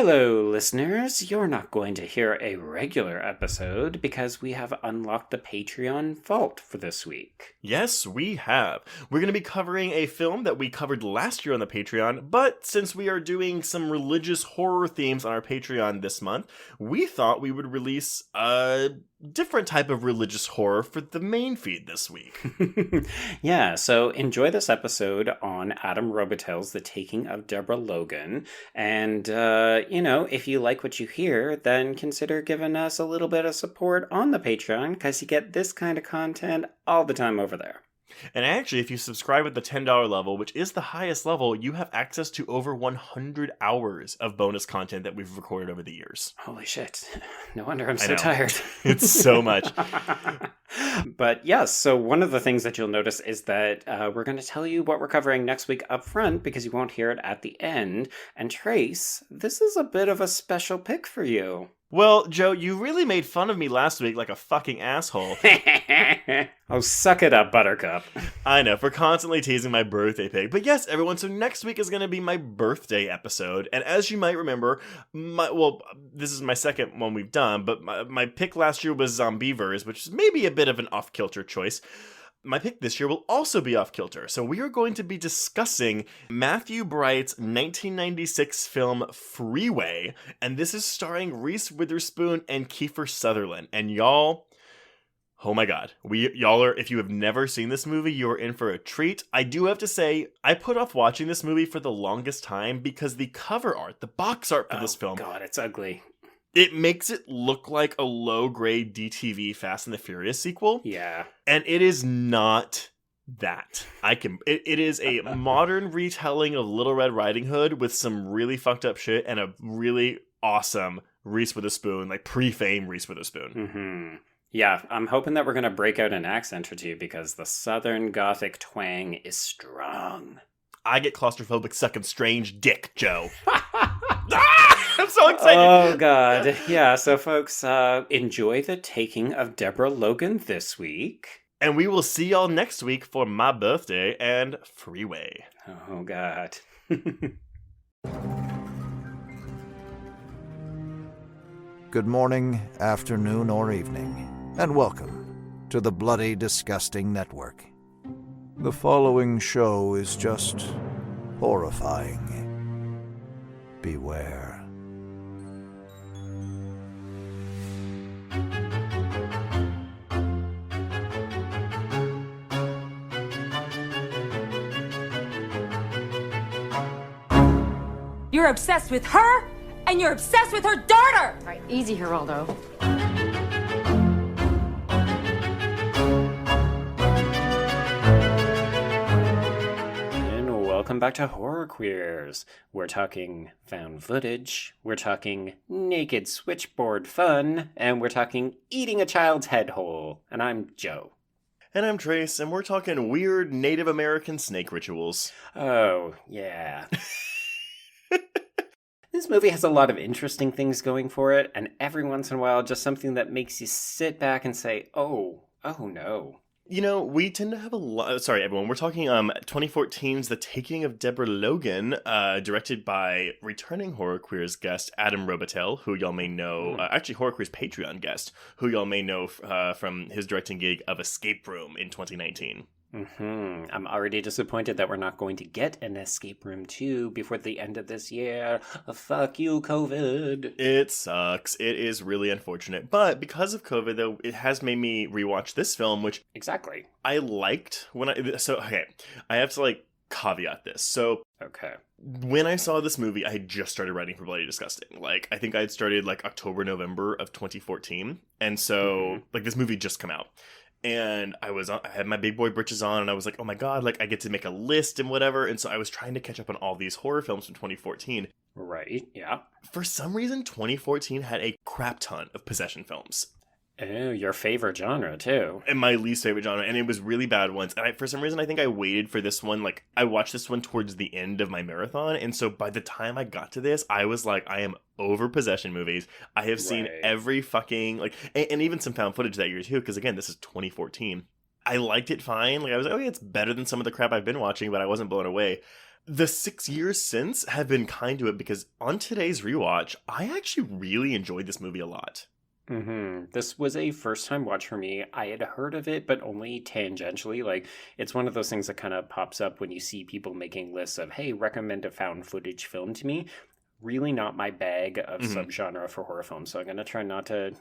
Hello, listeners. You're not going to hear a regular episode because we have unlocked the Patreon vault for this week. Yes, we have. We're going to be covering a film that we covered last year on the Patreon, but since we are doing some religious horror themes on our Patreon this month, we thought we would release a different type of religious horror for the main feed this week. Yeah, so enjoy this episode on Adam Robitel's The Taking of Deborah Logan, and if you like what you hear, then consider giving us a little bit of support on the Patreon, because you get this kind of content all the time over there. And actually, if you subscribe at the $10 level, which is the highest level, you have access to over 100 hours of bonus content that we've recorded over the years. Holy shit. No wonder I'm so tired. It's so much. But yes, so one of the things that you'll notice is that we're going to tell you what we're covering next week up front because you won't hear it at the end. And Trace, this is a bit of a special pick for you. Well, Joe, you really made fun of me last week like a fucking asshole. Oh, suck it up, Buttercup. I know, for constantly teasing my birthday pick. But yes, everyone, so next week is going to be my birthday episode. And as you might remember, this is my second one we've done, but my pick last year was Zombievers, which is maybe a bit of an off-kilter choice. My pick this year will also be off-kilter. So we are going to be discussing Matthew Bright's 1996 film Freeway. And this is starring Reese Witherspoon and Kiefer Sutherland. And y'all, oh my god, if you have never seen this movie, you're in for a treat. I do have to say, I put off watching this movie for the longest time because the cover art, the box art for this film. Oh god, it's ugly. It makes it look like a low-grade DTV Fast and the Furious sequel. Yeah. And it is not that. It is a modern retelling of Little Red Riding Hood with some really fucked up shit and a really awesome Reese Witherspoon, like pre-fame Reese Witherspoon. Mm-hmm. Yeah, I'm hoping that we're going to break out an accent or two because the Southern Gothic twang is strong. I get claustrophobic sucking strange dick, Joe. I'm so excited. Oh, God. Yeah, so folks, enjoy the Taking of Deborah Logan this week. And we will see y'all next week for my birthday and Freeway. Oh, God. Good morning, afternoon, or evening, and welcome to the Bloody Disgusting Network. The following show is just horrifying. Beware. You're obsessed with her, and you're obsessed with her daughter! All right, easy, Geraldo. And welcome back to Horror Queers. We're talking found footage, we're talking naked switchboard fun, and we're talking eating a child's head whole. And I'm Joe. And I'm Trace, and we're talking weird Native American snake rituals. Oh, yeah. This movie has a lot of interesting things going for it, and every once in a while, just something that makes you sit back and say, oh no. You know, we tend to have a lot... Sorry, everyone. We're talking 2014's The Taking of Deborah Logan, directed by returning Horror Queers guest Adam Robitel, who y'all may know... actually, Horror Queers Patreon guest, who y'all may know from his directing gig of Escape Room in 2019. Mm-hmm. I'm already disappointed that we're not going to get an Escape Room 2 before the end of this year. Fuck you, COVID. It sucks. It is really unfortunate. But because of COVID, though, it has made me rewatch this film, which... Exactly. I liked when I... So, okay. I have to, caveat this. So... Okay. When I saw this movie, I had just started writing for Bloody Disgusting. I think I had started, October, November of 2014. And so, this movie just come out. And I had my big boy britches on, and I was like, oh my god, I get to make a list and whatever. And so I was trying to catch up on all these horror films from 2014. Right, yeah. For some reason, 2014 had a crap ton of possession films. Oh, your favorite genre, too. And my least favorite genre, and it was really bad ones. And for some reason, I think I waited for this one. I watched this one towards the end of my marathon, and so by the time I got to this, I was like, I am over possession movies. I have seen every fucking, and even some found footage that year, too, because, again, this is 2014. I liked it fine. I was like, okay, it's better than some of the crap I've been watching, but I wasn't blown away. The 6 years since have been kind to it because on today's rewatch, I actually really enjoyed this movie a lot. This was a first time watch for me. I had heard of it, but only tangentially. Like, it's one of those things that kind of pops up when you see people making lists of, hey, recommend a found footage film to me. Really not my bag of subgenre for horror films, so I'm going to try not to,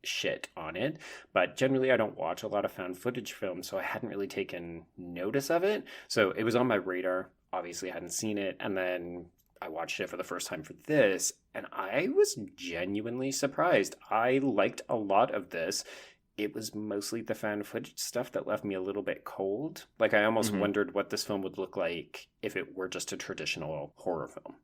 shit on it. But generally, I don't watch a lot of found footage films, so I hadn't really taken notice of it. So it was on my radar. Obviously, I hadn't seen it, and then I watched it for the first time for this, and I was genuinely surprised. I liked a lot of this. It was mostly the found footage stuff that left me a little bit cold. Like, I almost wondered what this film would look like if it were just a traditional horror film.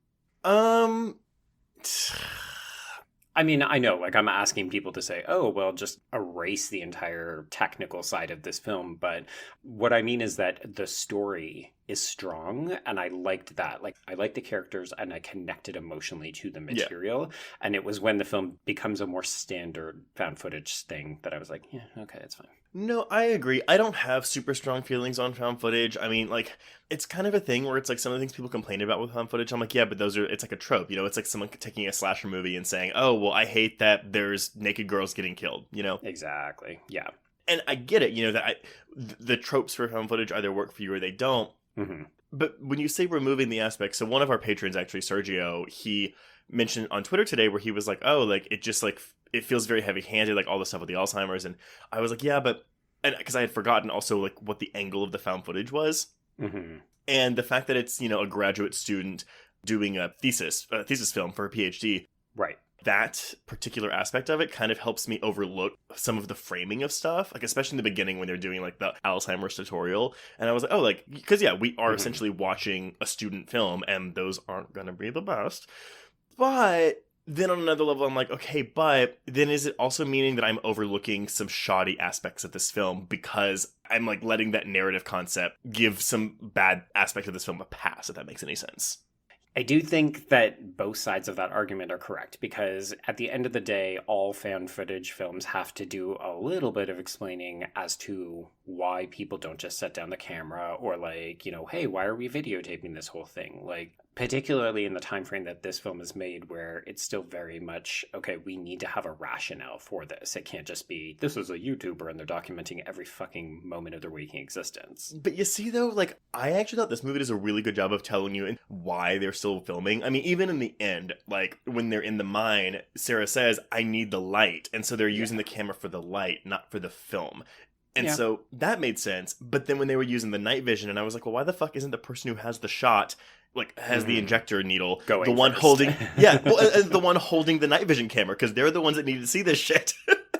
I mean, I know, like, I'm asking people to say, oh, well, just erase the entire technical side of this film. But what I mean is that the story is strong, and I liked that. Like, I liked the characters, and I connected emotionally to the material. Yeah. And it was when the film becomes a more standard found footage thing that I was like, yeah, okay, it's fine. No, I agree. I don't have super strong feelings on found footage. I mean, like, it's kind of a thing where it's like some of the things people complain about with found footage. I'm like, yeah, but it's like a trope, It's like someone taking a slasher movie and saying, oh, well, I hate that there's naked girls getting killed, Exactly, yeah. And I get it, that the tropes for found footage either work for you or they don't. But when you say removing the aspects, so one of our patrons, actually, Sergio, he mentioned on Twitter today where he was like, oh, like, it just, like, it feels very heavy-handed, like, all the stuff with the Alzheimer's. And I was like, yeah, but... And because I had forgotten also, like, what the angle of the found footage was. And the fact that it's, a graduate student doing a thesis film for a PhD. Right. That particular aspect of it kind of helps me overlook some of the framing of stuff, like, especially in the beginning when they're doing, like, the Alzheimer's tutorial. And I was like, oh, like, because, yeah, we are essentially watching a student film, and those aren't going to be the best. But then on another level, I'm like, okay, but then is it also meaning that I'm overlooking some shoddy aspects of this film because I'm, like, letting that narrative concept give some bad aspect of this film a pass, if that makes any sense? I do think that both sides of that argument are correct, because at the end of the day, all found footage films have to do a little bit of explaining as to why people don't just set down the camera, or, like, hey, why are we videotaping this whole thing? Like, particularly in the time frame that this film is made, where it's still very much, okay, we need to have a rationale for this. It can't just be, this is a YouTuber and they're documenting every fucking moment of their waking existence. But you see, though, like, I actually thought this movie does a really good job of telling you why they're still filming. I mean, even in the end, like, when they're in the mine, Sarah says, I need the light. And so they're using the camera for the light, not for the film. And so that made sense. But then when they were using the night vision, and I was like, well, why the fuck isn't the person who has the shot, like, has the injector needle, going the one first. holding, the one holding the night vision camera, because they're the ones that need to see this shit.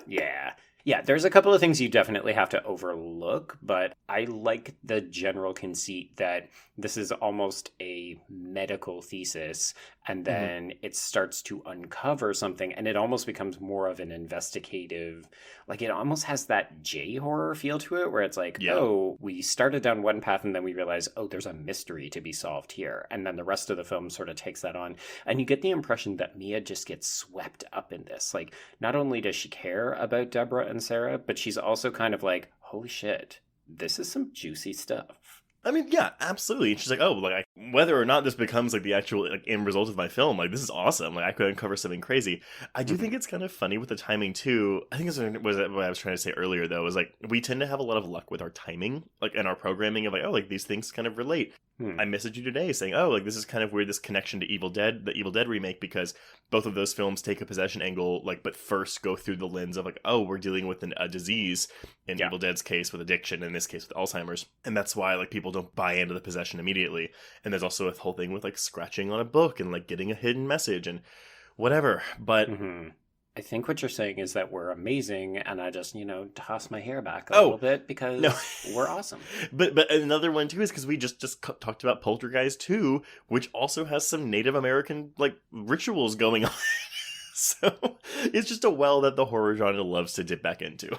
Yeah, there's a couple of things you definitely have to overlook, but I like the general conceit that this is almost a medical thesis, and then it starts to uncover something, and it almost becomes more of an investigative, like, it almost has that J-horror feel to it, where it's like, oh, we started down one path, and then we realize, oh, there's a mystery to be solved here, and then the rest of the film sort of takes that on, and you get the impression that Mia just gets swept up in this. Like, not only does she care about Deborah and Sarah, but she's also kind of like, holy shit, this is some juicy stuff. I mean, yeah, absolutely. And she's like, oh, like, whether or not this becomes, like, the actual, like, end result of my film, like, this is awesome. Like, I could uncover something crazy. I do think it's kind of funny with the timing, too. I think this was what I was trying to say earlier, though, was, like, we tend to have a lot of luck with our timing, like, and our programming of, like, oh, like, these things kind of relate. I messaged you today saying, oh, like, this is kind of weird, this connection to Evil Dead, the Evil Dead remake, because both of those films take a possession angle, like, but first go through the lens of, like, oh, we're dealing with a disease, in Evil Dead's case with addiction, in this case with Alzheimer's, and that's why, like, people don't buy into the possession immediately. And there's also a whole thing with, like, scratching on a book and, like, getting a hidden message and whatever, but... I think what you're saying is that we're amazing, and I just, toss my hair back a little bit because we're awesome. But another one, too, is because we just talked about Poltergeist 2, which also has some Native American, like, rituals going on. So it's just a well that the horror genre loves to dip back into.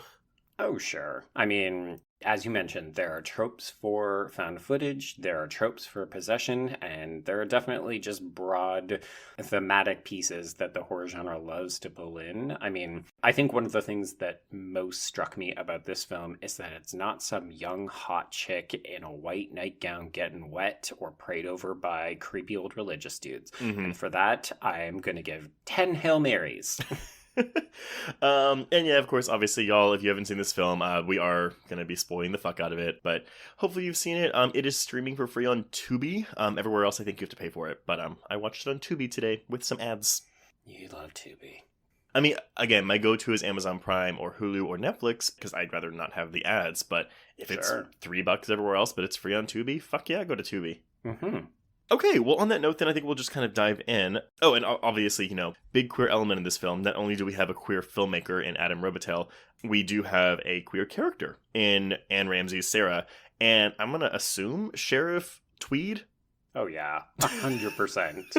Oh, sure. I mean, As you mentioned, there are tropes for found footage, there are tropes for possession, and there are definitely just broad thematic pieces that the horror genre loves to pull in. I mean, I think one of the things that most struck me about this film is that it's not some young, hot chick in a white nightgown getting wet or prayed over by creepy old religious dudes. Mm-hmm. And for that, I'm going to give 10 Hail Marys. And yeah, of course, obviously, y'all, if you haven't seen this film, we are going to be spoiling the fuck out of it, but hopefully you've seen it. It is streaming for free on Tubi. Everywhere else, I think you have to pay for it, but I watched it on Tubi today with some ads. You love Tubi. I mean, again, my go-to is Amazon Prime or Hulu or Netflix, because I'd rather not have the ads, but if it's $3 everywhere else, but it's free on Tubi, fuck yeah, go to Tubi. Mm-hmm. Okay, well, on that note, then I think we'll just kind of dive in. Oh, and obviously, big queer element in this film. Not only do we have a queer filmmaker in Adam Robitel, we do have a queer character in Anne Ramsey's Sarah. And I'm going to assume Sheriff Tweedy? Oh, yeah. 100%.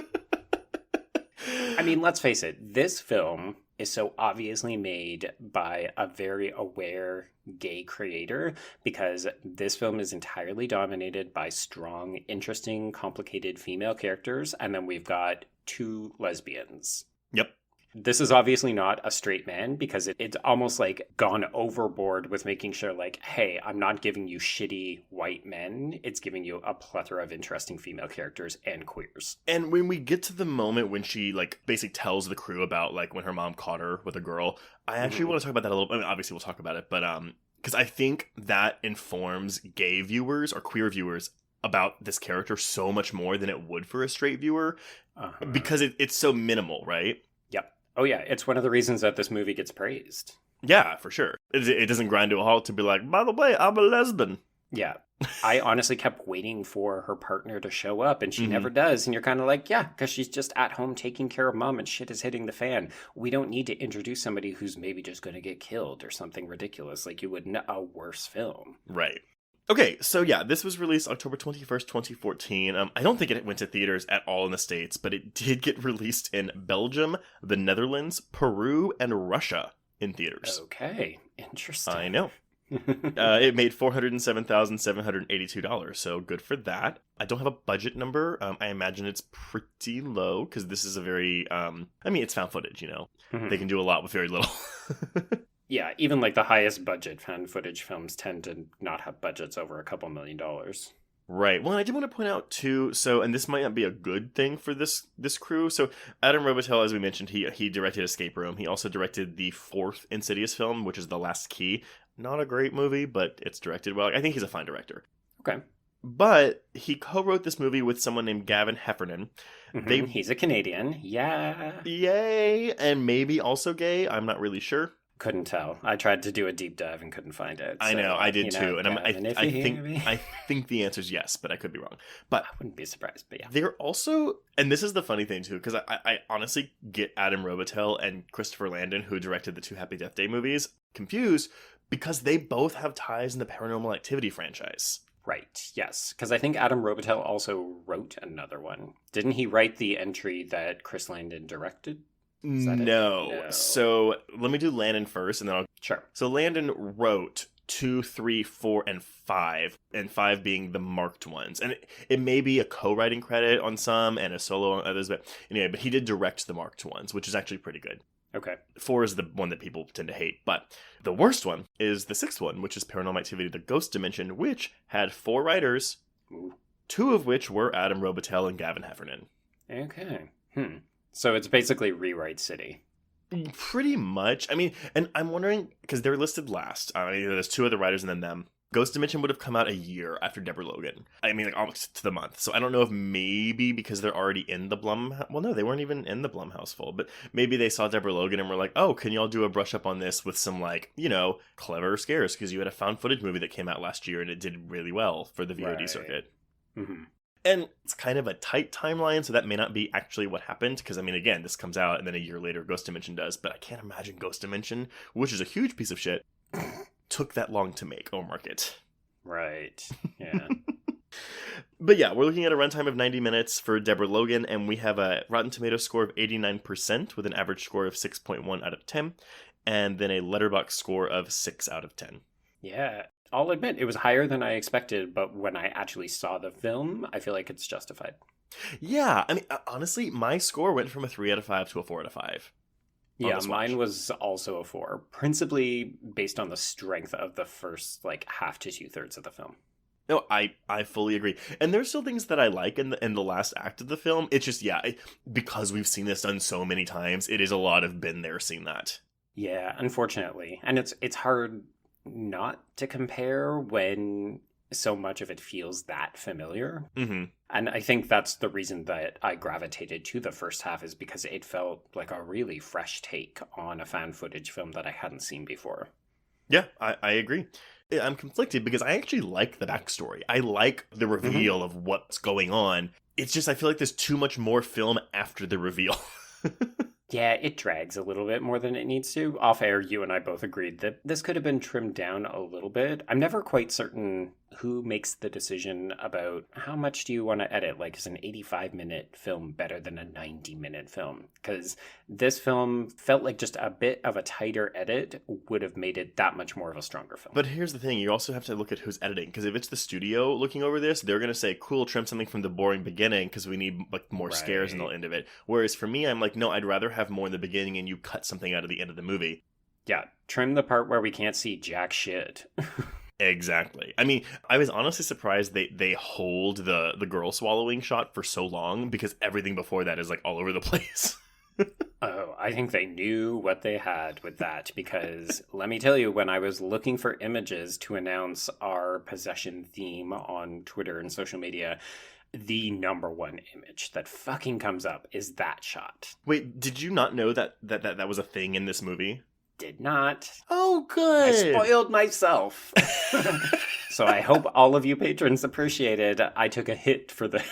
I mean, let's face it. This film is so obviously made by a very aware gay creator, because this film is entirely dominated by strong, interesting, complicated female characters, and then we've got 2 lesbians. Yep. This is obviously not a straight man, because it's almost like gone overboard with making sure, like, hey, I'm not giving you shitty white men. It's giving you a plethora of interesting female characters and queers. And when we get to the moment when she, basically tells the crew about, when her mom caught her with a girl, I actually want to talk about that a little. I mean, obviously we'll talk about it, but, because I think that informs gay viewers or queer viewers about this character so much more than it would for a straight viewer, because it's so minimal, right? Yep. Oh, yeah. It's one of the reasons that this movie gets praised. Yeah, for sure. It doesn't grind to a halt to be like, by the way, I'm a lesbian. Yeah. I honestly kept waiting for her partner to show up, and she never does. And you're kind of like, yeah, because she's just at home taking care of mom and shit is hitting the fan. We don't need to introduce somebody who's maybe just going to get killed or something ridiculous like you would in a worse film. Right. Okay, so yeah, this was released October 21st, 2014. I don't think it went to theaters at all in the States, but it did get released in Belgium, the Netherlands, Peru, and Russia in theaters. Okay, interesting. I know. It made $407,782, so good for that. I don't have a budget number. I imagine it's pretty low, because this is a very, it's found footage, They can do a lot with very little. Yeah, even the highest budget found footage films tend to not have budgets over a couple $1 million. Right. Well, I did want to point out too, and this might not be a good thing for this crew. So Adam Robitel, as we mentioned, he directed Escape Room. He also directed the 4th Insidious film, which is The Last Key. Not a great movie, but it's directed well. I think he's a fine director. Okay. But he co-wrote this movie with someone named Gavin Heffernan. He's a Canadian. Yeah. Yay! And maybe also gay. I'm not really sure. Couldn't tell. I tried to do a deep dive and couldn't find it. I know, I did too, and Gavin, I think the answer is yes, but I could be wrong. But I wouldn't be surprised. But yeah, they're also, and this is the funny thing too, because I honestly get Adam Robitel and Christopher Landon, who directed the 2 Happy Death Day movies, confused because they both have ties in the Paranormal Activity franchise. Right. Yes, because I think Adam Robitel also wrote another one. Didn't he write the entry that Chris Landon directed? No. So let me do Landon first, and then I'll... Sure. So Landon wrote 2, 3, 4, and 5, and 5 being the marked ones. And it may be a co-writing credit on some and a solo on others, but anyway, but he did direct the marked ones, which is actually pretty good. Okay. 4 is the one that people tend to hate, but the worst one is the 6th one, which is Paranormal Activity, The Ghost Dimension, which had 4 writers, 2 of which were Adam Robitel and Gavin Heffernan. Okay. So it's basically Rewrite City. Pretty much. I mean, and I'm wondering, because they're listed last. There's 2 other writers and then them. Ghost Dimension would have come out a year after Deborah Logan. I mean, almost to the month. So I don't know if maybe because they're already in the Blumhouse... Well, no, they weren't even in the Blumhouse fold. But maybe they saw Deborah Logan and were like, oh, can y'all do a brush up on this with some, clever scares? Because you had a found footage movie that came out last year and it did really well for the VOD circuit. Mm-hmm. And it's kind of a tight timeline, so that may not be actually what happened. Because, again, this comes out and then a year later Ghost Dimension does. But I can't imagine Ghost Dimension, which is a huge piece of shit, took that long to make or market. Right. Yeah. But yeah, we're looking at a runtime of 90 minutes for Deborah Logan, and we have a Rotten Tomatoes score of 89% with an average score of 6.1 out of 10, and then a Letterboxd score of 6 out of 10. Yeah. I'll admit it was higher than I expected, but when I actually saw the film, I feel like it's justified. Yeah, I mean, honestly, my score went from a 3 out of 5 to a 4 out of 5. Yeah, mine was also a 4, principally based on the strength of the first, like, half to 2/3 of the film. No, I fully agree. And there's still things that I like in the last act of the film. It's just, because we've seen this done so many times, it is a lot of been there, seen that. Yeah, unfortunately. And it's hard not to compare when so much of it feels that familiar. Mm-hmm. And I think that's the reason that I gravitated to the first half, is because it felt like a really fresh take on a found footage film that I hadn't seen before. Yeah, I agree. I'm conflicted because I actually like the backstory. I like the reveal of what's going on. It's just I feel like there's too much more film after the reveal. Yeah, it drags a little bit more than it needs to. Off air, you and I both agreed that this could have been trimmed down a little bit. I'm never quite certain who makes the decision about how much do you want to edit. Like, is an 85-minute film better than a 90-minute film? Because this film felt like just a bit of a tighter edit would have made it that much more of a stronger film. But here's the thing. You also have to look at who's editing. Because if it's the studio looking over this, they're going to say, cool, trim something from the boring beginning because we need like more scares in the end of it. Whereas for me, I'm like, no, I'd rather have more in the beginning and you cut something out of the end of the movie. Yeah, trim the part where we can't see jack shit. Exactly. I mean, I was honestly surprised they hold the girl swallowing shot for so long because everything before that is like all over the place. Oh, I think they knew what they had with that, because let me tell you, when I was looking for images to announce our possession theme on Twitter and social media, the number one image that fucking comes up is that shot. Wait, did you not know that was a thing in this movie? Did not. Oh, good. I spoiled myself. So I hope all of you patrons appreciated I took a hit for this.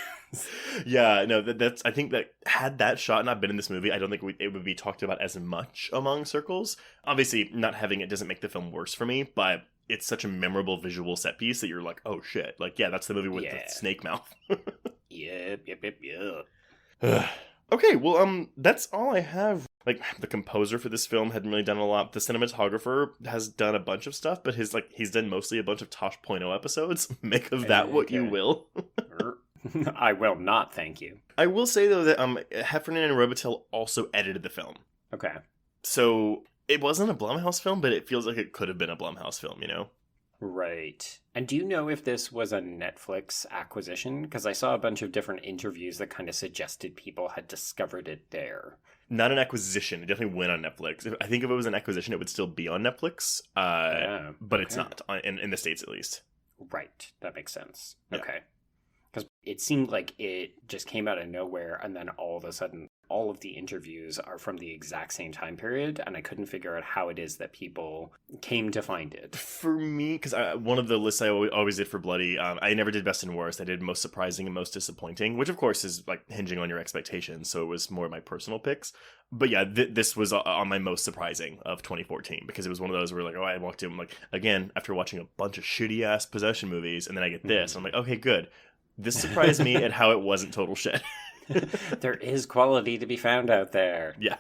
Yeah, no, that's. I think that had that shot not been in this movie, I don't think it would be talked about as much among circles. Obviously, not having it doesn't make the film worse for me, but it's such a memorable visual set piece that you're like, oh shit, like yeah, that's the movie with the snake mouth. Yep. Okay, well, that's all I have. Like, the composer for this film hadn't really done a lot. The cinematographer has done a bunch of stuff, but he's done mostly a bunch of Tosh.0 episodes. Make of that what you will. I will not, thank you. I will say, though, that Heffernan and Robitel also edited the film. Okay. So, it wasn't a Blumhouse film, but it feels like it could have been a Blumhouse film, you know? Right. And do you know if this was a Netflix acquisition? Because I saw a bunch of different interviews that kind of suggested people had discovered it there. Not an acquisition. It definitely went on Netflix. I think if it was an acquisition, it would still be on Netflix. But it's not, in the States at least. Right. That makes sense. Yeah. Okay. Because it seemed like it just came out of nowhere, and then all of a sudden, all of the interviews are from the exact same time period, and I couldn't figure out how it is that people came to find it. For me, because one of the lists I always did for Bloody, I never did best and worst. I did most surprising and most disappointing, which of course is like hinging on your expectations, so it was more my personal picks. But yeah, this was on my most surprising of 2014, because it was one of those where like, oh, I walked in, like, again, after watching a bunch of shitty-ass possession movies, and then I get this, I'm like, okay, good. This surprised me at how it wasn't total shit. There is quality to be found out there. Yeah.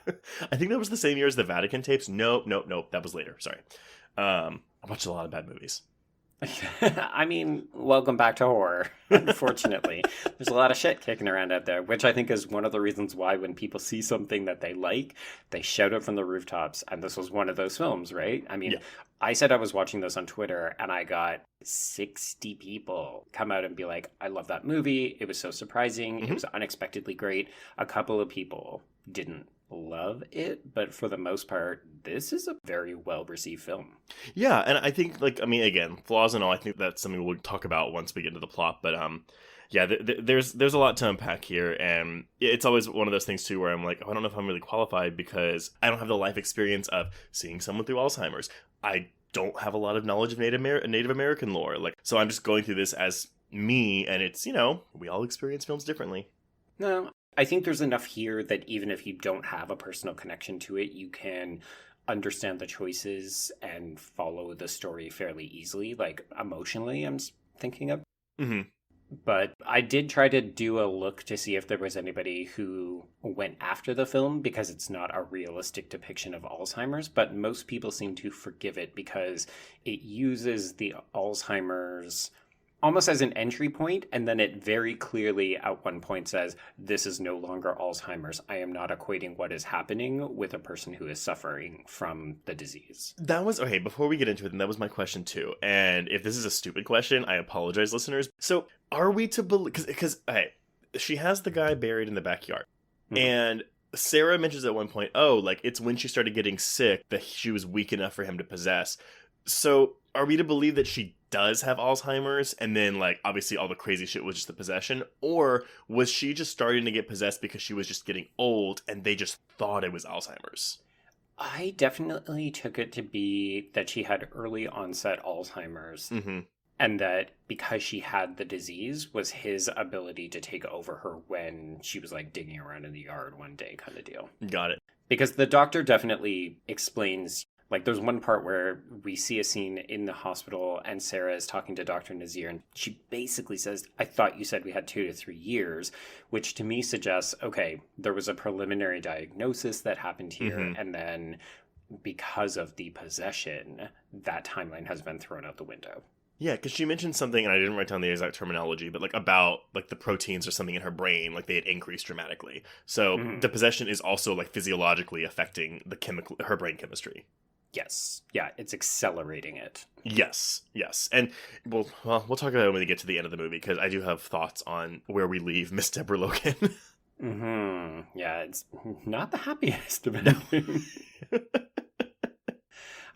I think that was the same year as the Vatican tapes. Nope. That was later. Sorry. I watched a lot of bad movies. I mean, welcome back to horror. Unfortunately, there's a lot of shit kicking around out there, which I think is one of the reasons why when people see something that they like, they shout it from the rooftops. And this was one of those films, right? I mean, I said I was watching this on Twitter, and I got 60 people come out and be like, I love that movie. It was so surprising. It was unexpectedly great. A couple of people didn't love it, but for the most part, this is a very well-received film. Yeah, and I think, like, I mean, again, flaws and all, I think that's something we'll talk about once we get into the plot, but yeah, there's a lot to unpack here, and it's always one of those things too where I'm like, oh, I don't know if I'm really qualified because I don't have the life experience of seeing someone through Alzheimer's. I don't have a lot of knowledge of Native American lore, like, so I'm just going through this as me, and it's, you know, we all experience films differently. No, I think there's enough here that even if you don't have a personal connection to it, you can understand the choices and follow the story fairly easily, like emotionally, I'm thinking of. Mm-hmm. But I did try to do a look to see if there was anybody who went after the film because it's not a realistic depiction of Alzheimer's, but most people seem to forgive it because it uses the Alzheimer's almost as an entry point, and then it very clearly at one point says, this is no longer Alzheimer's. I am not equating what is happening with a person who is suffering from the disease. That was, okay, before we get into it, and that was my question too. And if this is a stupid question, I apologize, listeners. So, are we to believe, because, okay, she has the guy buried in the backyard. Mm-hmm. And Sarah mentions at one point, oh, like, it's when she started getting sick that she was weak enough for him to possess. So, are we to believe that she does have Alzheimer's, and then, like, obviously all the crazy shit was just the possession? Or was she just starting to get possessed because she was just getting old, and they just thought it was Alzheimer's? I definitely took it to be that she had early onset Alzheimer's, mm-hmm. and that because she had the disease was his ability to take over her when she was, like, digging around in the yard one day kind of deal. Got it. Because the doctor definitely explains... Like, there's one part where we see a scene in the hospital and Sarah is talking to Dr. Nazir, and she basically says, I thought you said we had 2 to 3 years, which to me suggests, okay, there was a preliminary diagnosis that happened here, mm-hmm. and then because of the possession, that timeline has been thrown out the window. Yeah, because she mentioned something, and I didn't write down the exact terminology, but, like, about, like, the proteins or something in her brain, like, they had increased dramatically. So the possession is also, like, physiologically affecting her brain chemistry. Yes. Yeah, it's accelerating it. Yes. And we'll talk about it when we get to the end of the movie, because I do have thoughts on where we leave Miss Deborah Logan. Mm-hmm. Yeah, it's not the happiest of anything.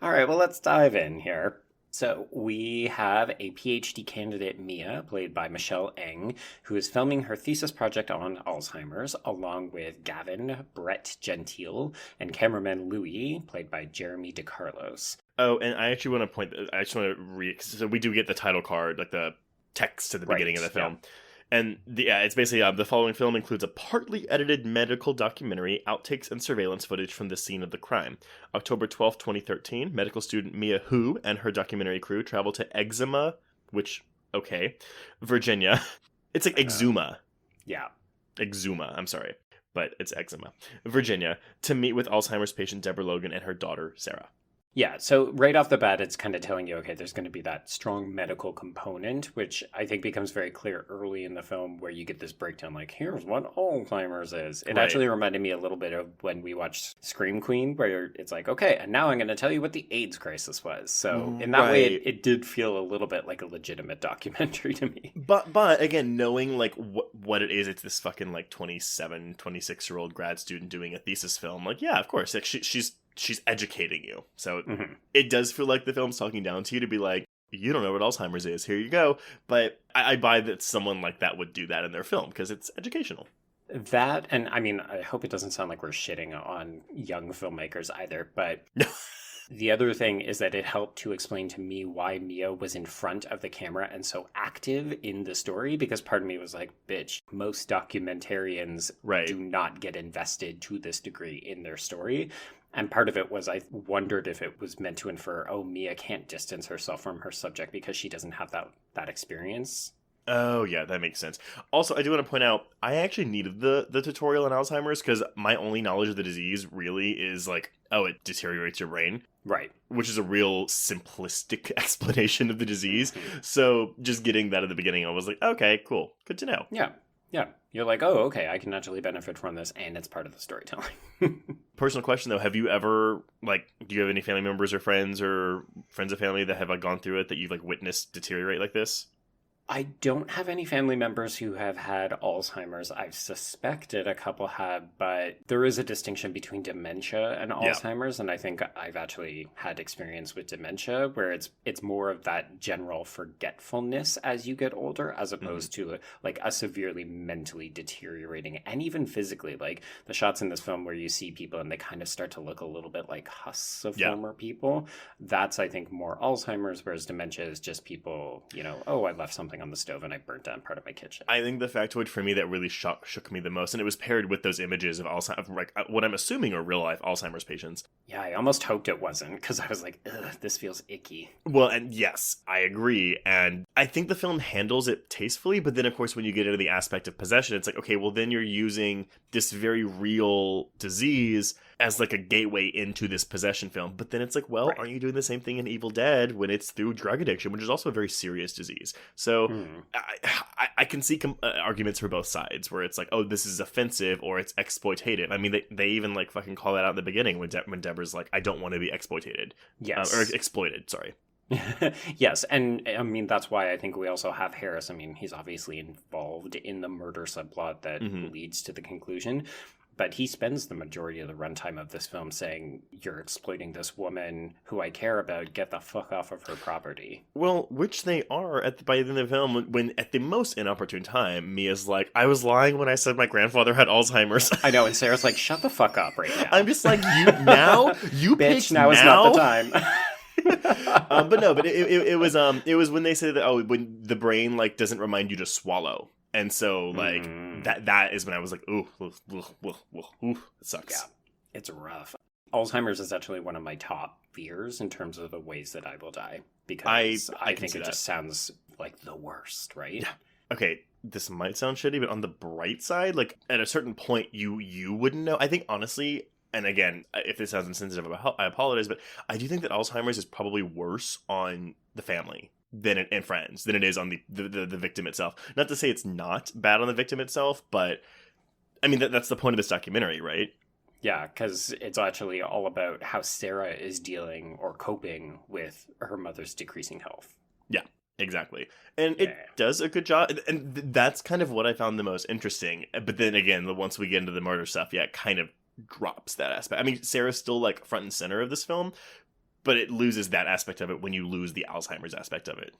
All right, well, let's dive in here. So we have a PhD candidate, Mia, played by Michelle Eng, who is filming her thesis project on Alzheimer's, along with Gavin, Brett Gentile, and cameraman Louis, played by Jeremy DeCarlos. Oh, and I actually want to read, so we do get the title card, like the text at the beginning of the film. Yeah. And it's basically, the following film includes a partly edited medical documentary, outtakes, and surveillance footage from the scene of the crime. October 12th, 2013, medical student Mia Hu and her documentary crew travel to Virginia. It's like Exuma. Yeah. Exuma, I'm sorry. But it's Exuma. Virginia, to meet with Alzheimer's patient Deborah Logan and her daughter, Sarah. Yeah, so right off the bat, it's kind of telling you, okay, there's going to be that strong medical component, which I think becomes very clear early in the film where you get this breakdown, like, here's what Alzheimer's is. It actually reminded me a little bit of when we watched Scream Queen, where it's like, okay, and now I'm going to tell you what the AIDS crisis was. So in that way, it did feel a little bit like a legitimate documentary to me. But again, knowing, like, what it is, it's this fucking, like, 27, 26-year-old grad student doing a thesis film. Like, yeah, of course, like, she's educating you. So it does feel like the film's talking down to you to be like, you don't know what Alzheimer's is, here you go. But I buy that someone like that would do that in their film because it's educational. That, and I mean, I hope it doesn't sound like we're shitting on young filmmakers either, but the other thing is that it helped to explain to me why Mia was in front of the camera and so active in the story, because part of me was like, bitch, most documentarians do not get invested to this degree in their story. And part of it was I wondered if it was meant to infer, oh, Mia can't distance herself from her subject because she doesn't have that experience. Oh, yeah, that makes sense. Also, I do want to point out, I actually needed the tutorial on Alzheimer's because my only knowledge of the disease really is like, oh, it deteriorates your brain. Right. Which is a real simplistic explanation of the disease. So just getting that at the beginning, I was like, okay, cool. Good to know. Yeah. Yeah. You're like, oh, okay, I can actually benefit from this, and it's part of the storytelling. Personal question, though. Have you ever, like, do you have any family members or friends of family that have, like, gone through it that you've, like, witnessed deteriorate like this? I don't have any family members who have had Alzheimer's. I've suspected a couple have, but there is a distinction between dementia and Alzheimer's, and I think I've actually had experience with dementia where it's more of that general forgetfulness as you get older, as opposed to like a severely mentally deteriorating, and even physically. Like the shots in this film where you see people and they kind of start to look a little bit like husks of former people. That's, I think, more Alzheimer's, whereas dementia is just people, you know, oh, I left something something on the stove and I burnt down part of my kitchen. I think the factoid for me that really shook me the most, and it was paired with those images of like what I'm assuming are real life Alzheimer's patients. Yeah, I almost hoped it wasn't, because I was like, ugh, this feels icky. Well, and yes, I agree. And I think the film handles it tastefully, but then of course when you get into the aspect of possession, it's like, okay, well then you're using this very real disease as like a gateway into this possession film. But then it's like, well, aren't you doing the same thing in Evil Dead when it's through drug addiction, which is also a very serious disease? So I can see arguments for both sides where it's like, oh, this is offensive or it's exploitative. I mean, they even like fucking call that out in the beginning when Deborah's like, I don't want to be exploited. Yes. Or exploited, sorry. Yes, and I mean, that's why I think we also have Harris. I mean, he's obviously involved in the murder subplot that leads to the conclusion. But he spends the majority of the runtime of this film saying, you're exploiting this woman who I care about, get the fuck off of her property. Well, which they are by the end of the film, when at the most inopportune time, Mia's like, I was lying when I said my grandfather had Alzheimer's. I know, and Sarah's like, shut the fuck up right now. I'm just like, you bitch, now is not the time. but it was when they said that, when the brain like doesn't remind you to swallow. And so, like, that is when I was like, ooh, it sucks. Yeah, it's rough. Alzheimer's is actually one of my top fears in terms of the ways that I will die. Because I think it just sounds like the worst, right? Yeah. Okay, this might sound shitty, but on the bright side, like, at a certain point, you wouldn't know. I think, honestly, and again, if this sounds insensitive, I apologize, but I do think that Alzheimer's is probably worse on the family and friends than it is on the victim itself. Not to say it's not bad on the victim itself, but I mean that's the point of this documentary, right? Yeah, because it's actually all about how Sarah is dealing or coping with her mother's decreasing health. Yeah, exactly. And it does a good job, and that's kind of what I found the most interesting. But then again, once we get into the murder stuff, it kind of drops that aspect. I mean, Sarah's still like front and center of this film, but it loses that aspect of it when you lose the Alzheimer's aspect of it.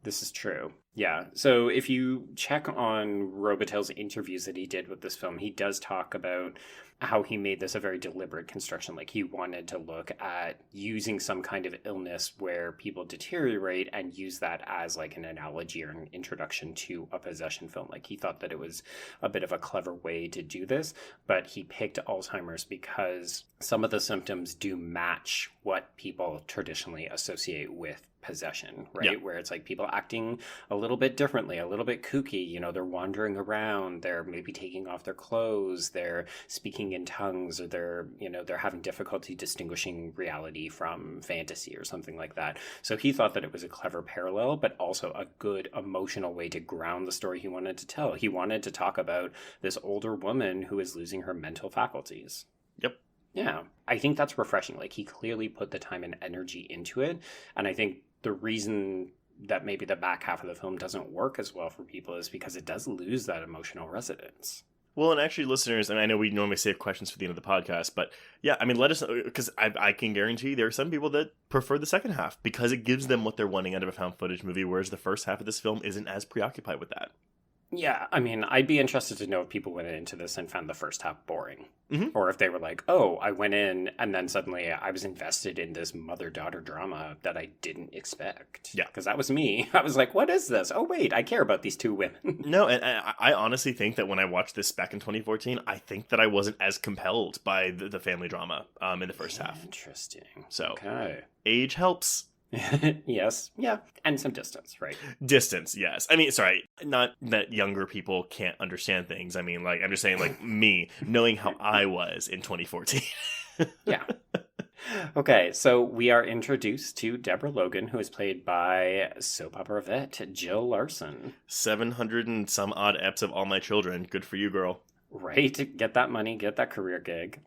This is true. Yeah. So if you check on Robitel's interviews that he did with this film, he does talk about how he made this a very deliberate construction. Like, he wanted to look at using some kind of illness where people deteriorate and use that as like an analogy or an introduction to a possession film. Like, he thought that it was a bit of a clever way to do this, but he picked Alzheimer's because some of the symptoms do match what people traditionally associate with possession, right? Yeah. Where it's like people acting a little bit differently, a little bit kooky, you know, they're wandering around, they're maybe taking off their clothes, they're speaking in tongues, or they're having difficulty distinguishing reality from fantasy or something like that. So he thought that it was a clever parallel, but also a good emotional way to ground the story he wanted to tell. He wanted to talk about this older woman who is losing her mental faculties. Yep. Yeah, I think that's refreshing. Like, he clearly put the time and energy into it. And I think the reason that maybe the back half of the film doesn't work as well for people is because it does lose that emotional resonance. Well, and actually, listeners, and I know we normally save questions for the end of the podcast, but yeah, I mean, let us know, because I can guarantee there are some people that prefer the second half because it gives them what they're wanting out of a found footage movie, whereas the first half of this film isn't as preoccupied with that. Yeah, I mean, I'd be interested to know if people went into this and found the first half boring. Mm-hmm. Or if they were like, oh, I went in and then suddenly I was invested in this mother-daughter drama that I didn't expect. Yeah. Because that was me. I was like, what is this? Oh, wait, I care about these two women. No, and I honestly think that when I watched this back in 2014, I think that I wasn't as compelled by the family drama in the first half. Interesting. So, okay. Age helps. Yes. Yeah. And some distance, right? Distance, yes. I mean, sorry, not that younger people can't understand things. I mean, like, I'm just saying, like, me, knowing how I was in 2014. Yeah. Okay, so we are introduced to Deborah Logan, who is played by soap opera vet Jill Larson. 700 and some odd eps of All My Children. Good for you, girl. Right? Get that money, get that career gig.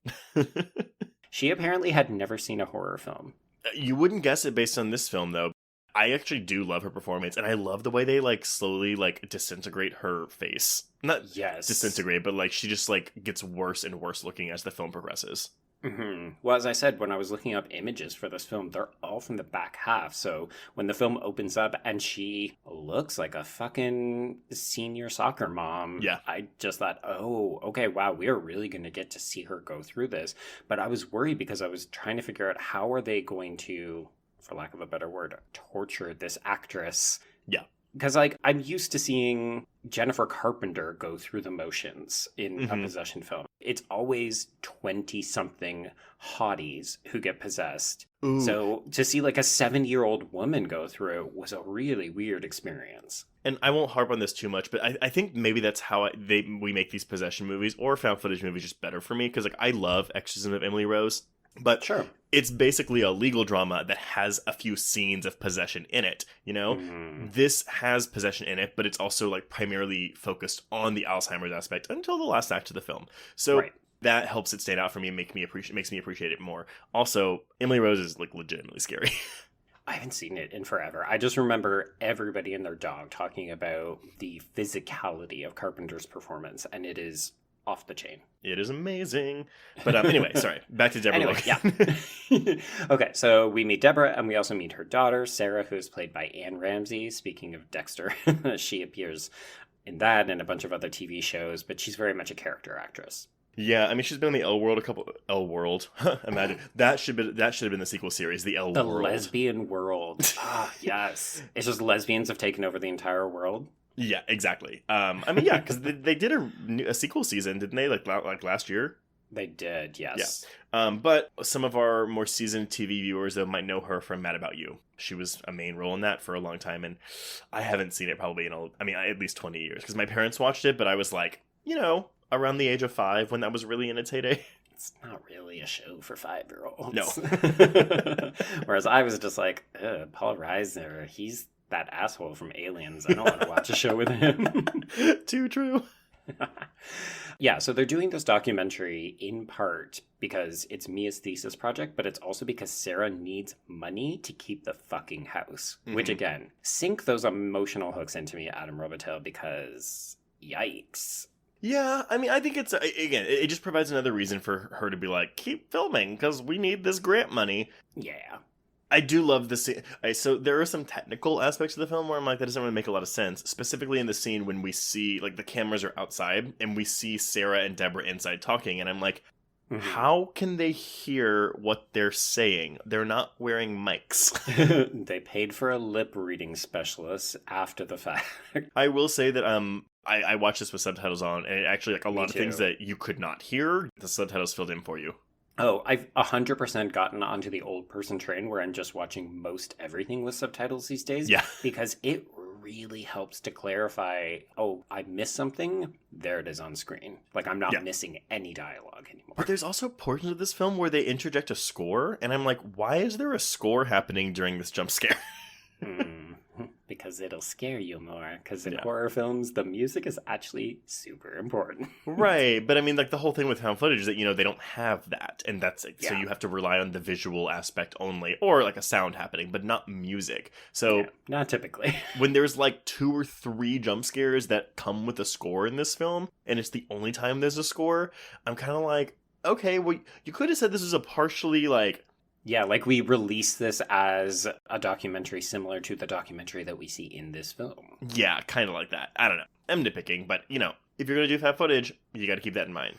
She apparently had never seen a horror film. You wouldn't guess it based on this film, though. I actually do love her performance, and I love the way they, like, slowly, like, disintegrate her face. Not disintegrate, but, like, she just, like, gets worse and worse looking as the film progresses. Mm-hmm. Well, as I said, when I was looking up images for this film, they're all from the back half. So when the film opens up and she looks like a fucking senior soccer mom, yeah, I just thought, oh, okay, wow, we are really going to get to see her go through this. But I was worried because I was trying to figure out how are they going to, for lack of a better word, torture this actress. Yeah. Because, like, I'm used to seeing Jennifer Carpenter go through the motions in a possession film. It's always 20-something hotties who get possessed. Ooh. So to see, like, a 70-year-old woman go through it was a really weird experience. And I won't harp on this too much, but I think maybe that's how we make these possession movies or found footage movies just better for me. Because, like, I love Exorcism of Emily Rose. But sure, it's basically a legal drama that has a few scenes of possession in it, you know? Mm-hmm. This has possession in it, but it's also like primarily focused on the Alzheimer's aspect until the last act of the film. So that helps it stand out for me and makes me appreciate it more. Also, Emily Rose is like legitimately scary. I haven't seen it in forever. I just remember everybody and their dog talking about the physicality of Carpenter's performance, and it is off the chain. It is amazing. But anyway, sorry. Back to Deborah Logan. Yeah. Okay, so we meet Deborah, and we also meet her daughter, Sarah, who is played by Anne Ramsey. Speaking of Dexter, she appears in that and a bunch of other TV shows, but she's very much a character actress. Yeah, I mean, she's been in the L World L World. Imagine that should have been the sequel series, the L World. The lesbian world. Ah, yes. It's just lesbians have taken over the entire world. Yeah, exactly. I mean, yeah, because they did a sequel season, didn't they? Like last year. They did, yes. Yeah. But some of our more seasoned TV viewers though might know her from Mad About You. She was a main role in that for a long time, and I haven't seen it probably at least 20 years because my parents watched it, but I was like, around the age of 5 when that was really in its heyday. It's not really a show for 5-year-olds. No. Whereas I was just like, Paul Reiser, he's that asshole from Aliens. I don't want to watch a show with him. Too true. Yeah, so they're doing this documentary in part because it's Mia's thesis project, but it's also because Sarah needs money to keep the fucking house. Mm-hmm. Which, again, sink those emotional hooks into me, Adam Robitel, because yikes. Yeah, I mean, I think it's, again, it just provides another reason for her to be like, keep filming, because we need this grant money. Yeah. I do love the scene. So there are some technical aspects of the film where I'm like, that doesn't really make a lot of sense. Specifically in the scene when we see, like, the cameras are outside, and we see Sarah and Deborah inside talking, and I'm like, how can they hear what they're saying? They're not wearing mics. They paid for a lip reading specialist after the fact. I will say that I watched this with subtitles on, and actually, like, a lot of things that you could not hear, the subtitles filled in for you. Oh, I've 100% gotten onto the old person train where I'm just watching most everything with subtitles these days. Yeah. Because it really helps to clarify, oh, I missed something, there it is on screen. Like, I'm not missing any dialogue anymore. But there's also portions of this film where they interject a score, and I'm like, why is there a score happening during this jump scare? Because it'll scare you more. Because in horror films, the music is actually super important. Right. But I mean, like, the whole thing with found footage is that, they don't have that. And that's it. Yeah. So you have to rely on the visual aspect only. Or, like, a sound happening, but not music. So not typically. When there's, like, 2 or 3 jump scares that come with a score in this film, and it's the only time there's a score, I'm kind of like, okay, well, you could have said this was a partially, like... Yeah, like we release this as a documentary similar to the documentary that we see in this film. Yeah, kind of like that. I don't know. I'm nitpicking, but, if you're going to do found footage, you got to keep that in mind.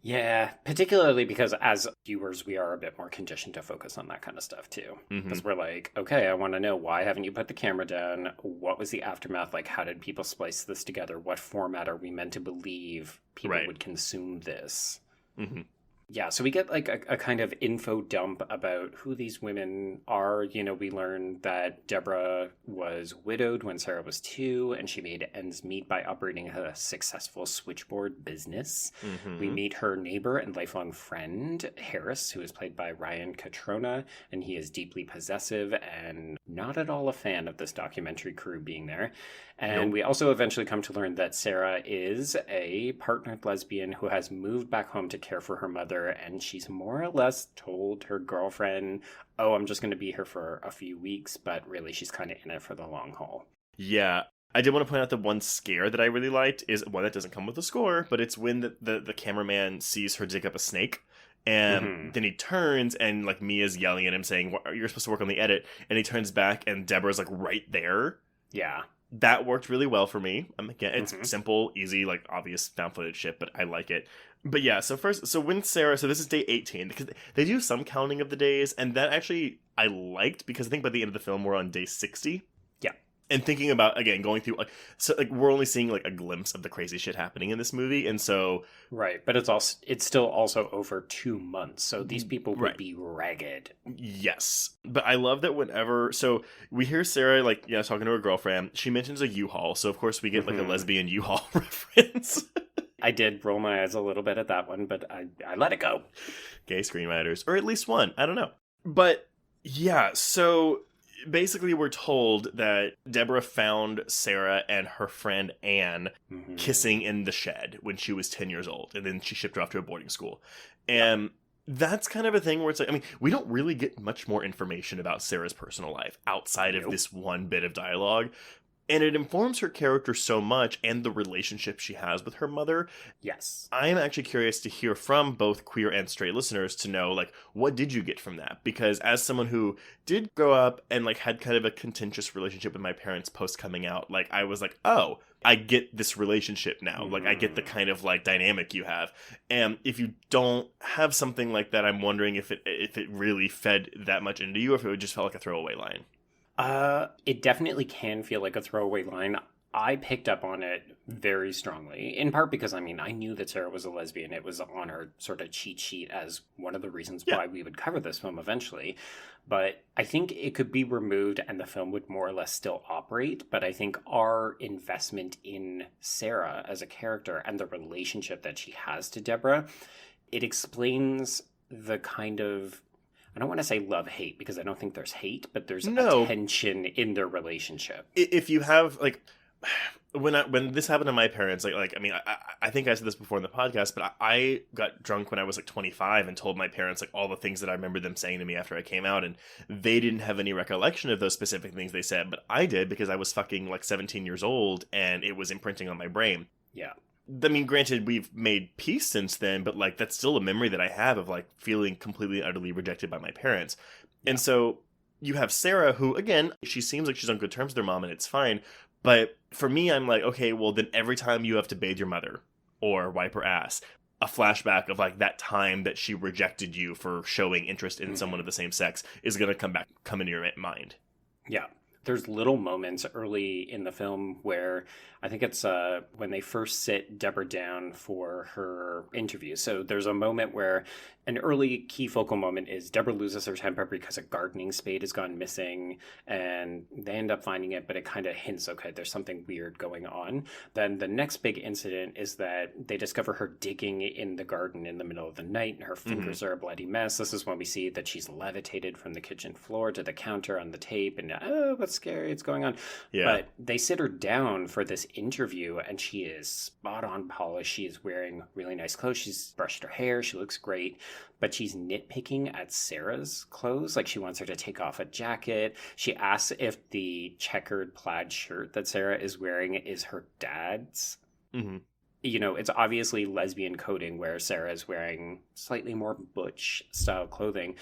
Yeah, particularly because as viewers, we are a bit more conditioned to focus on that kind of stuff, too. Because we're like, okay, I want to know, why haven't you put the camera down? What was the aftermath? Like, how did people splice this together? What format are we meant to believe people would consume this? Mm-hmm. Yeah, so we get like a kind of info dump about who these women are. We learn that Deborah was widowed when Sarah was 2, and she made ends meet by operating a successful switchboard business. Mm-hmm. We meet her neighbor and lifelong friend, Harris, who is played by Ryan Catrona, and he is deeply possessive and not at all a fan of this documentary crew being there. And we also eventually come to learn that Sarah is a partnered lesbian who has moved back home to care for her mother, and she's more or less told her girlfriend, oh, I'm just going to be here for a few weeks, but really she's kind of in it for the long haul. Yeah. I did want to point out the one scare that I really liked is one that doesn't come with a score, but it's when the cameraman sees her dig up a snake. And then he turns and, like, Mia's yelling at him saying, you're supposed to work on the edit. And he turns back and Deborah's, like, right there. Yeah. That worked really well for me. Again, it's simple, easy, like, obvious found footage shit, but I like it. But yeah, so when Sarah, so this is day 18, because they do some counting of the days, and that actually I liked, because I think by the end of the film we're on day 60. Yeah. And thinking about, again, going through, like, so, like, we're only seeing, like, a glimpse of the crazy shit happening in this movie, and so... Right, but it's still also over 2 months, so these people would be ragged. Yes. But I love that whenever... So, we hear Sarah, like, talking to her girlfriend. She mentions a U-Haul, so of course we get, like, a lesbian U-Haul reference. I did roll my eyes a little bit at that one, but I let it go. Gay screenwriters. Or at least one. I don't know. But, yeah, so... Basically, we're told that Deborah found Sarah and her friend Anne kissing in the shed when she was 10 years old, and then she shipped her off to a boarding school. And that's kind of a thing where it's like, I mean, we don't really get much more information about Sarah's personal life outside of this one bit of dialogue. And it informs her character so much and the relationship she has with her mother. Yes. I am actually curious to hear from both queer and straight listeners to know, like, what did you get from that? Because as someone who did grow up and, like, had kind of a contentious relationship with my parents post coming out, like, I was like, oh, I get this relationship now. Like, I get the kind of, like, dynamic you have. And if you don't have something like that, I'm wondering if it really fed that much into you or if it would just felt like a throwaway line. It definitely can feel like a throwaway line. I picked up on it very strongly, in part because, I mean, I knew that Sarah was a lesbian. It was on her sort of cheat sheet as one of the reasons why we would cover this film eventually. But I think it could be removed and the film would more or less still operate. But I think our investment in Sarah as a character and the relationship that she has to Deborah, it explains the kind of... I don't want to say love-hate because I don't think there's hate, but there's a tension in their relationship. If you have, like, when this happened to my parents, like I mean, I think I said this before in the podcast, but I got drunk when I was like 25 and told my parents like all the things that I remember them saying to me after I came out, and they didn't have any recollection of those specific things they said, but I did because I was fucking like 17 years old and it was imprinting on my brain. Yeah. I mean, granted, we've made peace since then, but, like, that's still a memory that I have of, like, feeling completely and utterly rejected by my parents. Yeah. And so you have Sarah, who, again, she seems like she's on good terms with her mom, and it's fine. But for me, I'm like, okay, well, then every time you have to bathe your mother or wipe her ass, a flashback of, like, that time that she rejected you for showing interest in someone of the same sex is going to come into your mind. Yeah. There's little moments early in the film where I think it's when they first sit Deborah down for her interview. So there's a moment where an early key focal moment is Deborah loses her temper because a gardening spade has gone missing and they end up finding it, but it kind of hints, okay, there's something weird going on. Then the next big incident is that they discover her digging in the garden in the middle of the night and her fingers are a bloody mess. This is when we see that she's levitated from the kitchen floor to the counter on the tape and, oh, what's scary, it's going on. Yeah. But they sit her down for this interview and she is spot on polished. She is wearing really nice clothes. She's brushed her hair. She looks great. But she's nitpicking at Sarah's clothes. Like, she wants her to take off a jacket. She asks if the checkered plaid shirt that Sarah is wearing is her dad's. Mm-hmm. You know, it's obviously lesbian coding where Sarah is wearing slightly more butch style clothing.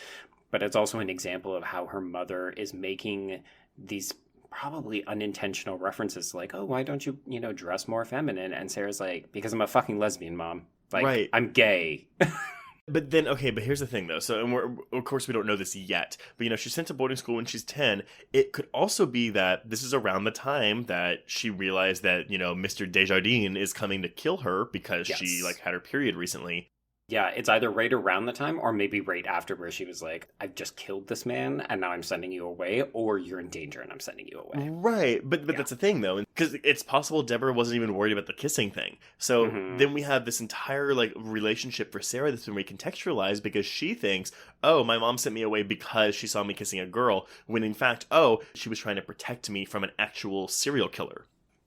But it's also an example of how her mother is making these probably unintentional references like, oh, why don't you, dress more feminine? And Sarah's like, because I'm a fucking lesbian, Mom. Like, right. I'm gay. But then, okay, but here's the thing, though. So, and of course, we don't know this yet. But, she's sent to boarding school when she's 10. It could also be that this is around the time that she realized that, Mr. Desjardins is coming to kill her because she, had her period recently. Yeah, it's either right around the time or maybe right after where she was like, I've just killed this man and now I'm sending you away, or you're in danger and I'm sending you away. Right, but that's the thing, though, because it's possible Deborah wasn't even worried about the kissing thing. So then we have this entire, relationship for Sarah that's been recontextualized because she thinks, oh, my mom sent me away because she saw me kissing a girl, when in fact, oh, she was trying to protect me from an actual serial killer.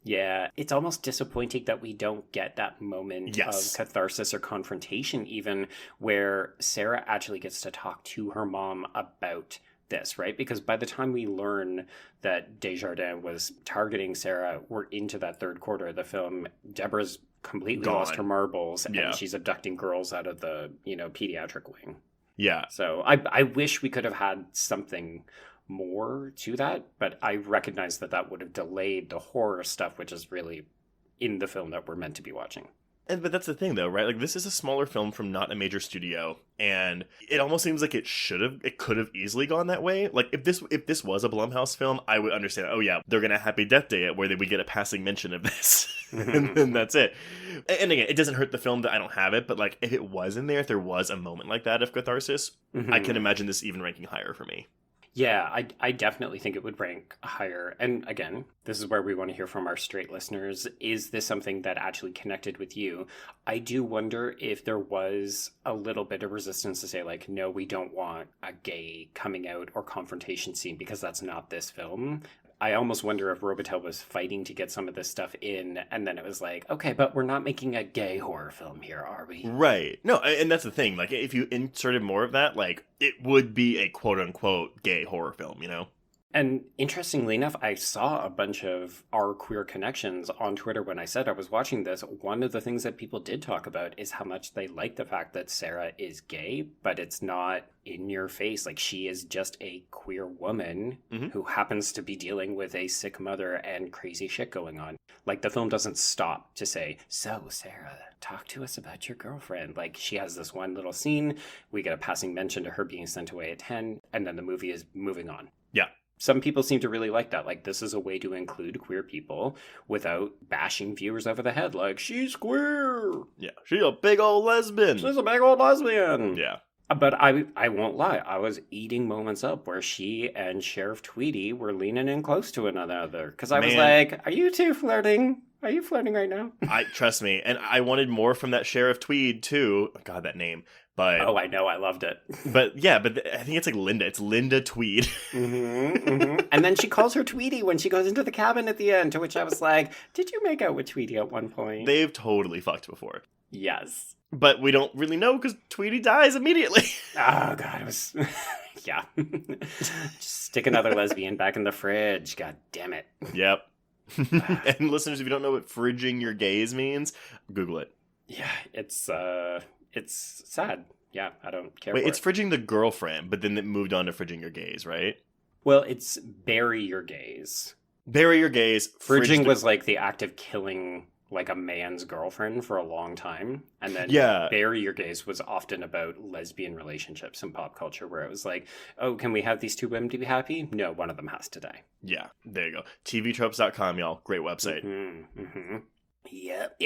Yeah, it's almost disappointing that we don't get that moment of catharsis or confrontation even where Sarah actually gets to talk to her mom about this, right? Because by the time we learn that Desjardins was targeting Sarah, we're into that third quarter of the film. Deborah's completely lost her marbles and she's abducting girls out of the, pediatric wing. Yeah. So I wish we could have had something more to that, but I recognize that would have delayed the horror stuff, which is really in the film that we're meant to be watching. But that's the thing, though, right? Like, this is a smaller film from not a major studio, and it almost seems like it could have easily gone that way. Like, if this was a Blumhouse film, I would understand. Oh yeah, they're gonna Happy Death Day it, where we get a passing mention of this, and then that's it. And again, it doesn't hurt the film that I don't have it, but like, if it was in there, if there was a moment like that of catharsis, I can imagine this even ranking higher for me. Yeah, I definitely think it would rank higher. And again, this is where we want to hear from our straight listeners. Is this something that actually connected with you? I do wonder if there was a little bit of resistance to say, like, no, we don't want a gay coming out or confrontation scene because that's not this film. I almost wonder if Robitel was fighting to get some of this stuff in, and then it was like, okay, but we're not making a gay horror film here, are we? Right. No, and that's the thing. Like, if you inserted more of that, like, it would be a quote-unquote gay horror film, you know? And interestingly enough, I saw a bunch of our queer connections on Twitter when I said I was watching this. One of the things that people did talk about is how much they like the fact that Sarah is gay, but it's not in your face. Like, she is just a queer woman who happens to be dealing with a sick mother and crazy shit going on. Like, the film doesn't stop to say, so Sarah, talk to us about your girlfriend. Like, she has this one little scene. We get a passing mention to her being sent away at 10, and then the movie is moving on. Yeah. Some people seem to really like that. Like, this is a way to include queer people without bashing viewers over the head. Like, she's queer. Yeah, she's a big old lesbian. She's a big old lesbian. Yeah. But I won't lie. I was eating moments up where she and Sheriff Tweedy were leaning in close to one another. Because I was like, are you two flirting? Are you flirting right now? Trust me. And I wanted more from that Sheriff Tweed, too. God, that name. But oh, I know. I loved it. But yeah, I think it's like Linda. It's Linda Tweed. And then she calls her Tweedy when she goes into the cabin at the end, to which I was like, did you make out with Tweedy at one point? They've totally fucked before. Yes. But we don't really know because Tweedy dies immediately. Oh, God. It was... yeah. Just stick another lesbian back in the fridge. God damn it. Yep. And listeners, if you don't know what fridging your gaze means, Google it. Yeah, it's sad. Yeah, I don't care. Wait, it's fridging the girlfriend, but then it moved on to fridging your gaze, right? Well, it's bury your gaze. Bury your gaze. Fridging was like the act of killing like a man's girlfriend for a long time. And then bury your gaze was often about lesbian relationships in pop culture, where it was like, oh, can we have these two women to be happy? No, one of them has to die. Yeah, there you go. TVtropes.com, y'all. Great website. Yep.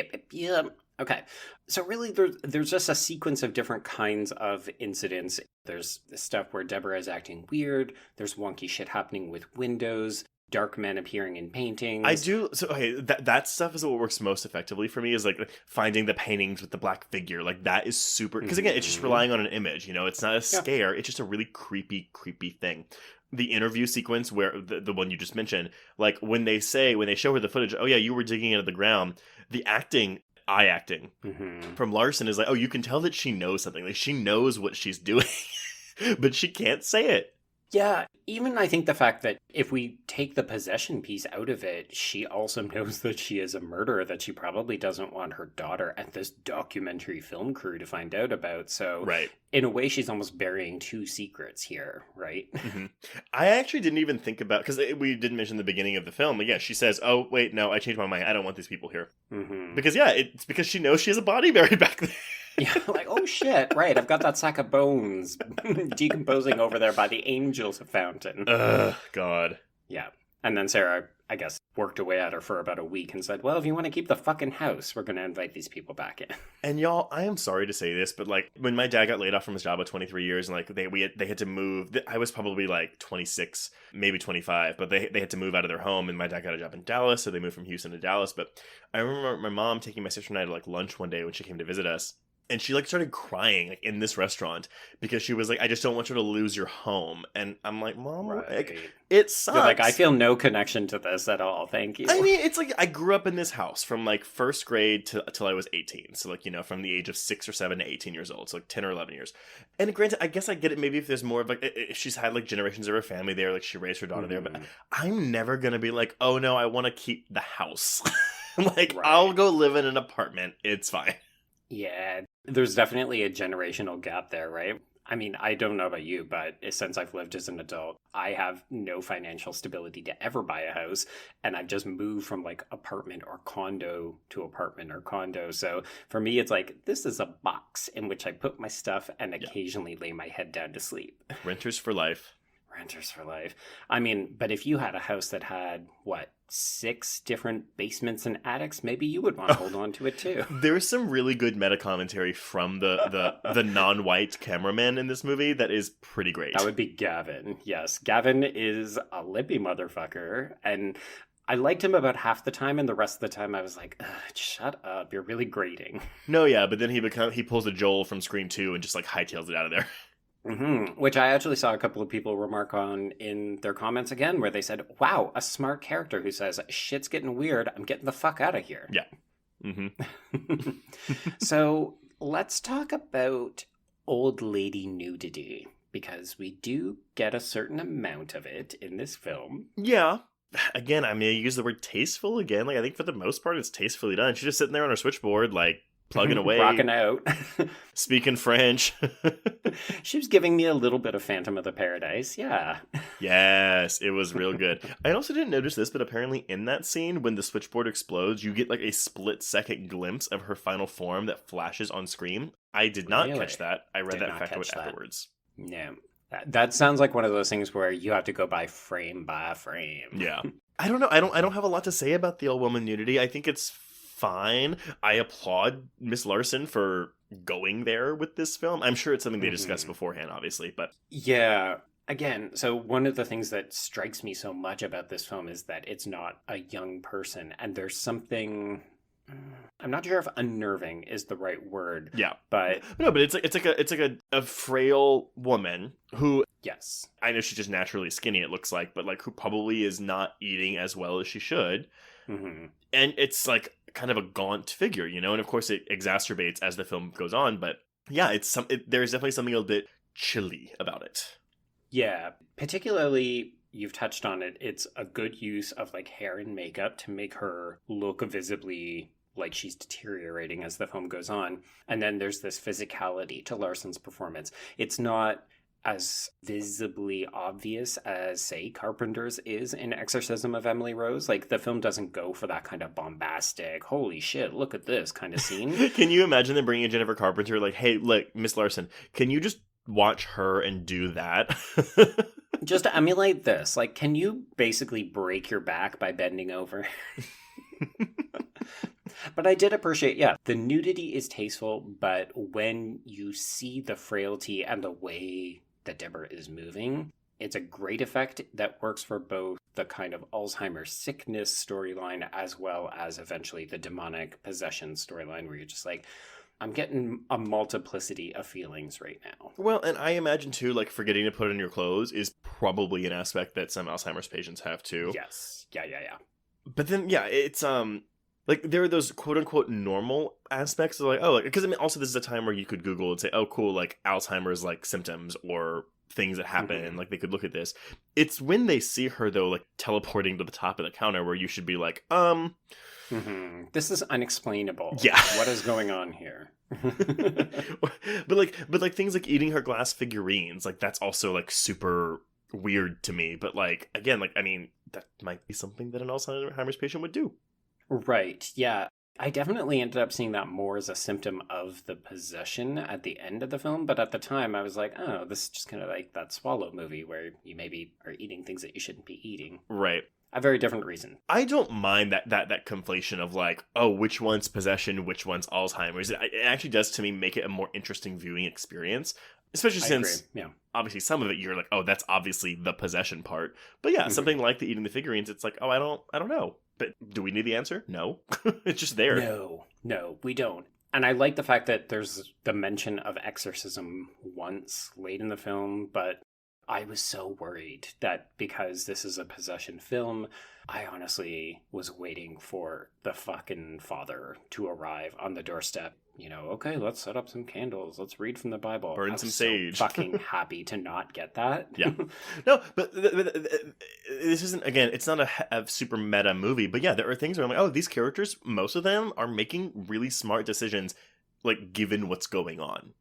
Okay, so really there's just a sequence of different kinds of incidents. There's stuff where Deborah is acting weird. There's wonky shit happening with windows. Dark men appearing in paintings. That stuff is what works most effectively for me, is like finding the paintings with the black figure. Like, that is super, because again, it's just relying on an image, you know, it's not a scare, it's just a really creepy thing. The interview sequence where the one you just mentioned, like when they show her the footage, oh yeah, you were digging into the ground, the eye acting from Larson is like, oh, you can tell that she knows something, like she knows what she's doing, but she can't say it. Yeah, even I think the fact that if we take the possession piece out of it, she also knows that she is a murderer that she probably doesn't want her daughter and this documentary film crew to find out about. So in a way, she's almost burying two secrets here, right? I actually didn't even think about, because we didn't mention the beginning of the film, but yeah, she says, oh, wait, no, I changed my mind. I don't want these people here. Because it's because she knows she has a body buried back there. Yeah, like, oh shit, right, I've got that sack of bones decomposing over there by the Angels Fountain. Ugh, God. Yeah. And then Sarah, I guess, worked away at her for about a week and said, well, if you want to keep the fucking house, we're going to invite these people back in. And y'all, I am sorry to say this, but like, when my dad got laid off from his job at 23 years, and like they had to move, I was probably like 26, maybe 25, but they had to move out of their home, and my dad got a job in Dallas, so they moved from Houston to Dallas. But I remember my mom taking my sister and I to like lunch one day when she came to visit us. And she like started crying like in this restaurant because she was like, I just don't want you to lose your home. And I'm like, Mom, like, it sucks. You're like, I feel no connection to this at all. Thank you. I mean, it's like I grew up in this house from like first grade till I was 18. So like, you know, from the age of 6 or 7 to 18 years old. So like 10 or 11 years. And granted, I guess I get it. Maybe if there's more of like, if she's had like generations of her family there, like she raised her daughter there. But I'm never going to be like, oh no, I want to keep the house. Like, I'll go live in an apartment. It's fine. Yeah, there's definitely a generational gap there, right? I mean, I don't know about you, but since I've lived as an adult, I have no financial stability to ever buy a house. And I've just moved from like apartment or condo to apartment or condo. So for me, it's like, this is a box in which I put my stuff and occasionally lay my head down to sleep. Renters for life. Renters for life. I mean, but if you had a house that had, 6 different basements and attics, maybe you would want to hold on to it too. There's some really good meta commentary from the non-white cameraman in this movie that is pretty great. That would be Gavin. Yes, Gavin is a lippy motherfucker, and I liked him about half the time, and the rest of the time I was like, shut up, you're really grating. No, yeah, but then he pulls a Joel from Scream 2 and just like hightails it out of there. Mm-hmm. Which I actually saw a couple of people remark on in their comments again, where they said, wow, a smart character who says, shit's getting weird, I'm getting the fuck out of here. Yeah. Mm-hmm. So let's talk about old lady nudity, because we do get a certain amount of it in this film. Yeah. Again, I mean, I use the word tasteful again. Like, I think for the most part, it's tastefully done. She's just sitting there on her switchboard, like, plugging away. Rocking out. Speaking French. She was giving me a little bit of Phantom of the Paradise, yeah. Yes, it was real good. I also didn't notice this, but apparently in that scene, when the switchboard explodes, you get like a split-second glimpse of her final form that flashes on screen. I did not catch that. I read that fact out afterwards. No. That sounds like one of those things where you have to go by frame. Yeah. I don't know. I don't have a lot to say about the old woman nudity. I think it's fine. I applaud Miss Larson for going there with this film. I'm sure it's something they discussed beforehand, obviously, but yeah. Again, so one of the things that strikes me so much about this film is that it's not a young person, and there's something, I'm not sure if unnerving is the right word. Yeah, but no, but it's like a frail woman who, yes, I know she's just naturally skinny, it looks like, but like who probably is not eating as well as she should, and it's like kind of a gaunt figure, you know, and of course it exacerbates as the film goes on, but yeah, there's definitely something a little bit chilly about it. Yeah, particularly, you've touched on it, it's a good use of like hair and makeup to make her look visibly like she's deteriorating as the film goes on. And then there's this physicality to Larson's performance. It's not as visibly obvious as, say, Carpenter's is in Exorcism of Emily Rose. Like, the film doesn't go for that kind of bombastic, holy shit, look at this kind of scene. Can you imagine them bringing in Jennifer Carpenter, like, hey, look, Miss Larson, can you just watch her and do that? Just to emulate this. Like, can you basically break your back by bending over? But I did appreciate, the nudity is tasteful, but when you see the frailty and the way that Deborah is moving, it's a great effect that works for both the kind of Alzheimer's sickness storyline as well as eventually the demonic possession storyline, where you're just like, I'm getting a multiplicity of feelings right now. Well, and I imagine too, like, forgetting to put on your clothes is probably an aspect that some Alzheimer's patients have too. Yes. Yeah. But then, it's, like, there are those quote-unquote normal aspects of, like, oh, like, because, I mean, also this is a time where you could Google and say, oh, cool, like, Alzheimer's, like, symptoms or things that happen, and, like, they could look at this. It's when they see her, though, like, teleporting to the top of the counter where you should be like, This is unexplainable. Yeah. What is going on here? but like things like eating her glass figurines, like, that's also, like, super weird to me. But, like, again, like, I mean, that might be something that an Alzheimer's patient would do. Right, yeah. I definitely ended up seeing that more as a symptom of the possession at the end of the film, but at the time I was like, oh, this is just kind of like that Swallow movie where you maybe are eating things that you shouldn't be eating. Right. A very different reason. I don't mind that conflation of, like, oh, which one's possession, which one's Alzheimer's. It actually does, to me, make it a more interesting viewing experience. Especially since, obviously, some of it you're like, oh, that's obviously the possession part. But yeah, something like the eating the figurines, it's like, oh, I don't know. But do we need the answer? No. It's just there. No, we don't. And I like the fact that there's the mention of exorcism once late in the film, but I was so worried that because this is a possession film, I honestly was waiting for the fucking father to arrive on the doorstep. You know, okay, let's set up some candles. Let's read from the Bible. Burn some sage. So fucking happy to not get that. Yeah. No, but this isn't, again, it's not a super meta movie, but yeah, there are things where I'm like, oh, these characters, most of them are making really smart decisions, like, given what's going on.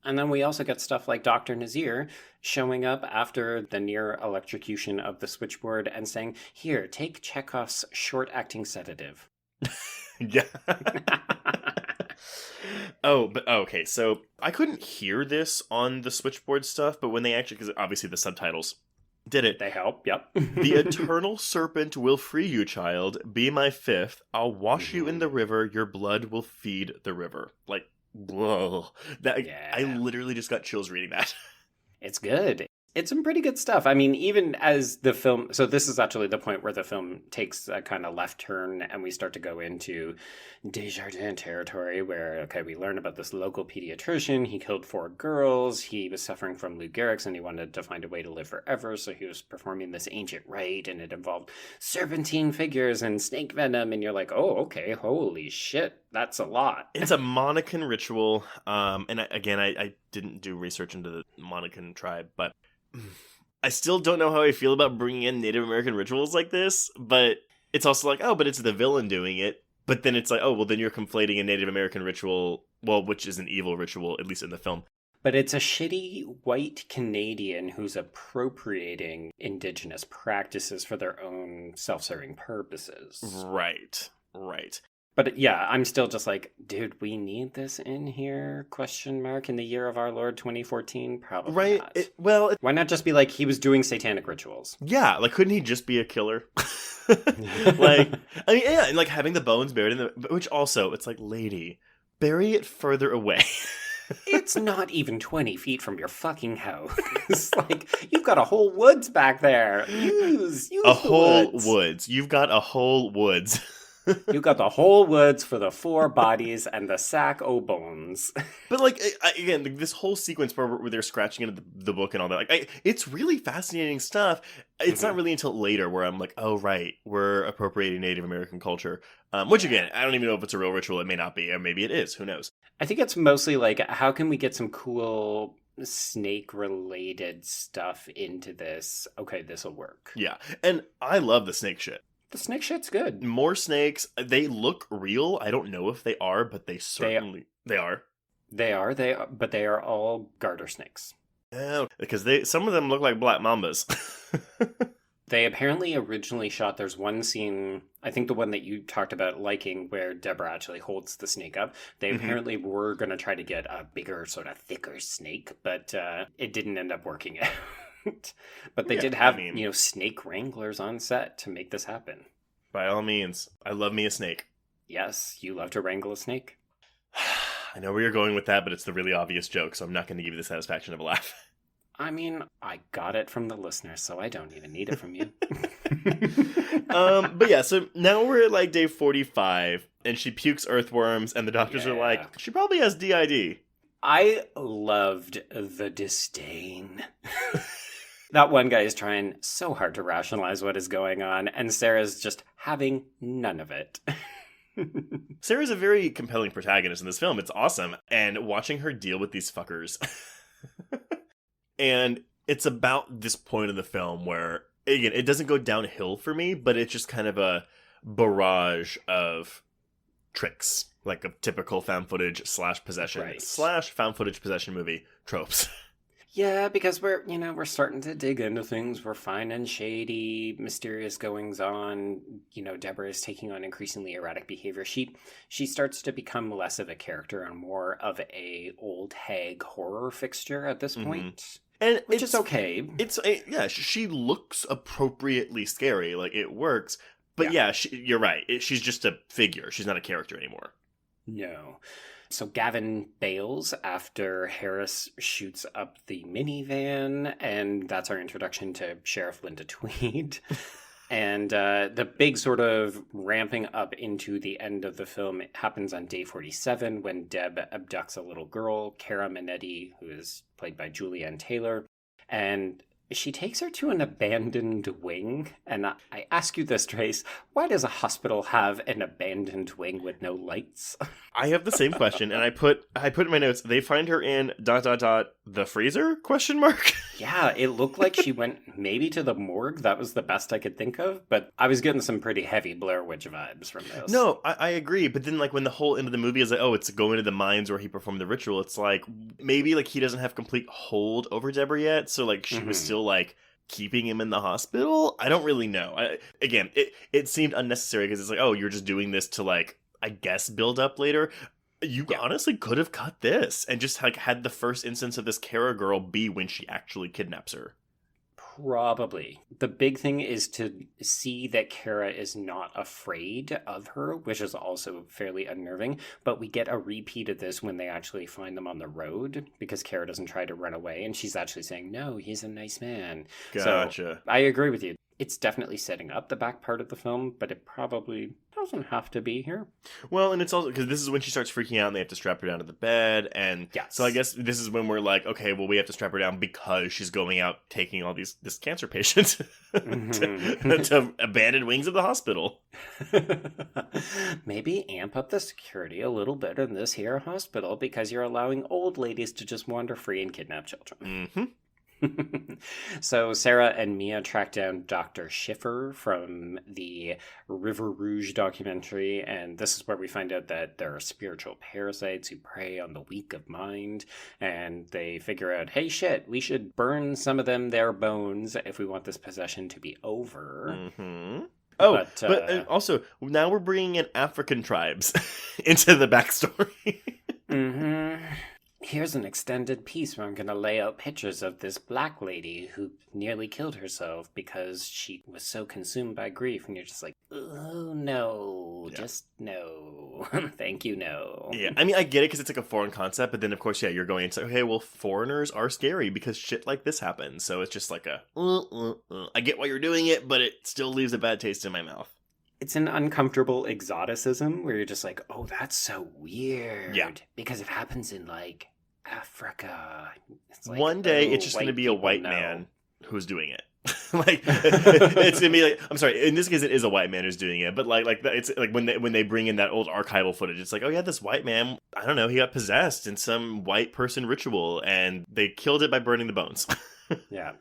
And then we also get stuff like Dr. Nazir showing up after the near electrocution of the switchboard and saying, "Here, take Chekhov's short-acting sedative." Yeah. Oh, but okay, so I couldn't hear this on the switchboard stuff, but when they actually, because obviously the subtitles did it. They help, yep. The eternal serpent will free you, child. Be my fifth. I'll wash you in the river. Your blood will feed the river. Like, whoa. I literally just got chills reading that. It's good. It's some pretty good stuff. I mean, even as the film... So this is actually the point where the film takes a kind of left turn and we start to go into Desjardins territory where, okay, we learn about this local pediatrician. He killed 4 girls. He was suffering from Lou Gehrig's and he wanted to find a way to live forever. So he was performing this ancient rite and it involved serpentine figures and snake venom. And you're like, oh, okay, holy shit. That's a lot. It's a Monacan ritual. And I didn't do research into the Monacan tribe, but I still don't know how I feel about bringing in Native American rituals like this, but it's also like, oh, but it's the villain doing it. But then it's like, oh, well, then you're conflating a Native American ritual, well, which is an evil ritual, at least in the film. But it's a shitty white Canadian who's appropriating Indigenous practices for their own self-serving purposes. Right. But yeah, I'm still just like, dude, we need this in here? ? In the year of our Lord 2014? Probably right. not. Why not just be like, he was doing satanic rituals? Yeah, like, couldn't he just be a killer? Like, I mean, yeah, and like having the bones buried in the... Which also, it's like, lady, bury it further away. It's not even 20 feet from your fucking house. Like, you've got a whole woods back there. Use a whole woods. You've got a whole woods. You got the whole woods for the 4 bodies and the sack o' bones. But like, again, this whole sequence where they're scratching into the book and all that, like, it's really fascinating stuff. It's not really until later where I'm like, oh right, we're appropriating Native American culture. Which again, I don't even know if it's a real ritual. It may not be, or maybe it is. Who knows? I think it's mostly like, how can we get some cool snake-related stuff into this? Okay, this'll work. Yeah, and I love the snake shit. The snake shit's good. More snakes. They look real. I don't know if they are, but they certainly... They are. But they are all garter snakes. Oh, because some of them look like black mambas. They apparently originally shot, there's one scene, I think the one that you talked about liking, where Deborah actually holds the snake up. They apparently were going to try to get a bigger, sort of thicker snake, but it didn't end up working out. But they did have, snake wranglers on set to make this happen. By all means, I love me a snake. Yes, you love to wrangle a snake? I know where you're going with that, but it's the really obvious joke, so I'm not going to give you the satisfaction of a laugh. I mean, I got it from the listeners, so I don't even need it from you. But yeah, so now we're at like day 45, and she pukes earthworms, and the doctors are like, she probably has DID. I loved the disdain. That one guy is trying so hard to rationalize what is going on, and Sarah's just having none of it. Sarah's a very compelling protagonist in this film. It's awesome. And watching her deal with these fuckers. And it's about this point in the film where, again, it doesn't go downhill for me, but it's just kind of a barrage of tricks. Like a typical found footage / possession / found footage possession movie tropes. Yeah, because we're starting to dig into things. We're finding shady, mysterious goings on. Deborah is taking on increasingly erratic behavior. She starts to become less of a character and more of a old hag horror fixture at this point. And which is okay. She looks appropriately scary. Like, it works. But you're right. She's just a figure. She's not a character anymore. No. So Gavin bails after Harris shoots up the minivan, and that's our introduction to Sheriff Linda Tweed. And the big sort of ramping up into the end of the film happens on day 47 when Deb abducts a little girl, Cara Minetti, who is played by Julianne Taylor, and she takes her to an abandoned wing. And I ask you this, Trace, why does a hospital have an abandoned wing with no lights? I have the same question, and I put in my notes, they find her in ... the freezer? Question mark. Yeah, it looked like she went maybe to the morgue. That was the best I could think of. But I was getting some pretty heavy Blair Witch vibes from this. No, I agree. But then, like, when the whole end of the movie is like, oh, it's going to the mines where he performed the ritual, it's like, maybe, like, he doesn't have complete hold over Deborah yet. So, like, she was still, like, keeping him in the hospital. I don't really know. Again, it seemed unnecessary because it's like, oh, you're just doing this to, like, I guess build up later. You honestly could have cut this and just, like, had the first instance of this Kara girl be when she actually kidnaps her. Probably. The big thing is to see that Kara is not afraid of her, which is also fairly unnerving. But we get a repeat of this when they actually find them on the road, because Kara doesn't try to run away, and she's actually saying, no, he's a nice man. Gotcha. So I agree with you. It's definitely setting up the back part of the film, but it probably doesn't have to be here. Well, and it's also because this is when she starts freaking out and they have to strap her down to the bed. And so I guess this is when we're like, okay, well, we have to strap her down because she's going out taking all this cancer patient to abandoned wings of the hospital. Maybe amp up the security a little bit in this here hospital because you're allowing old ladies to just wander free and kidnap children. Mm-hmm. So Sarah and Mia track down Dr. Schiffer from the River Rouge documentary, and this is where we find out that there are spiritual parasites who prey on the weak of mind, and they figure out, hey shit, we should burn some of their bones if we want this possession to be over. Mm-hmm. Oh, but also, now we're bringing in African tribes into the backstory. Mm-hmm. Here's an extended piece where I'm going to lay out pictures of this black lady who nearly killed herself because she was so consumed by grief. And you're just like, oh, no, just no. Thank you, no. Yeah, I mean, I get it because it's like a foreign concept. But then, of course, you're going into, okay, well, foreigners are scary because shit like this happens. So it's just like I get why you're doing it, but it still leaves a bad taste in my mouth. It's an uncomfortable exoticism where you're just like, oh, that's so weird. Yeah. Because it happens in, like, Africa. It's like, one day, oh, it's just going to be a white know. man who's doing it. Like, it's going to be like, I'm sorry, in this case, it is a white man who's doing it. But, like it's like when they bring in that old archival footage, it's like, oh, yeah, this white man, I don't know, he got possessed in some white person ritual, and they killed it by burning the bones. Yeah.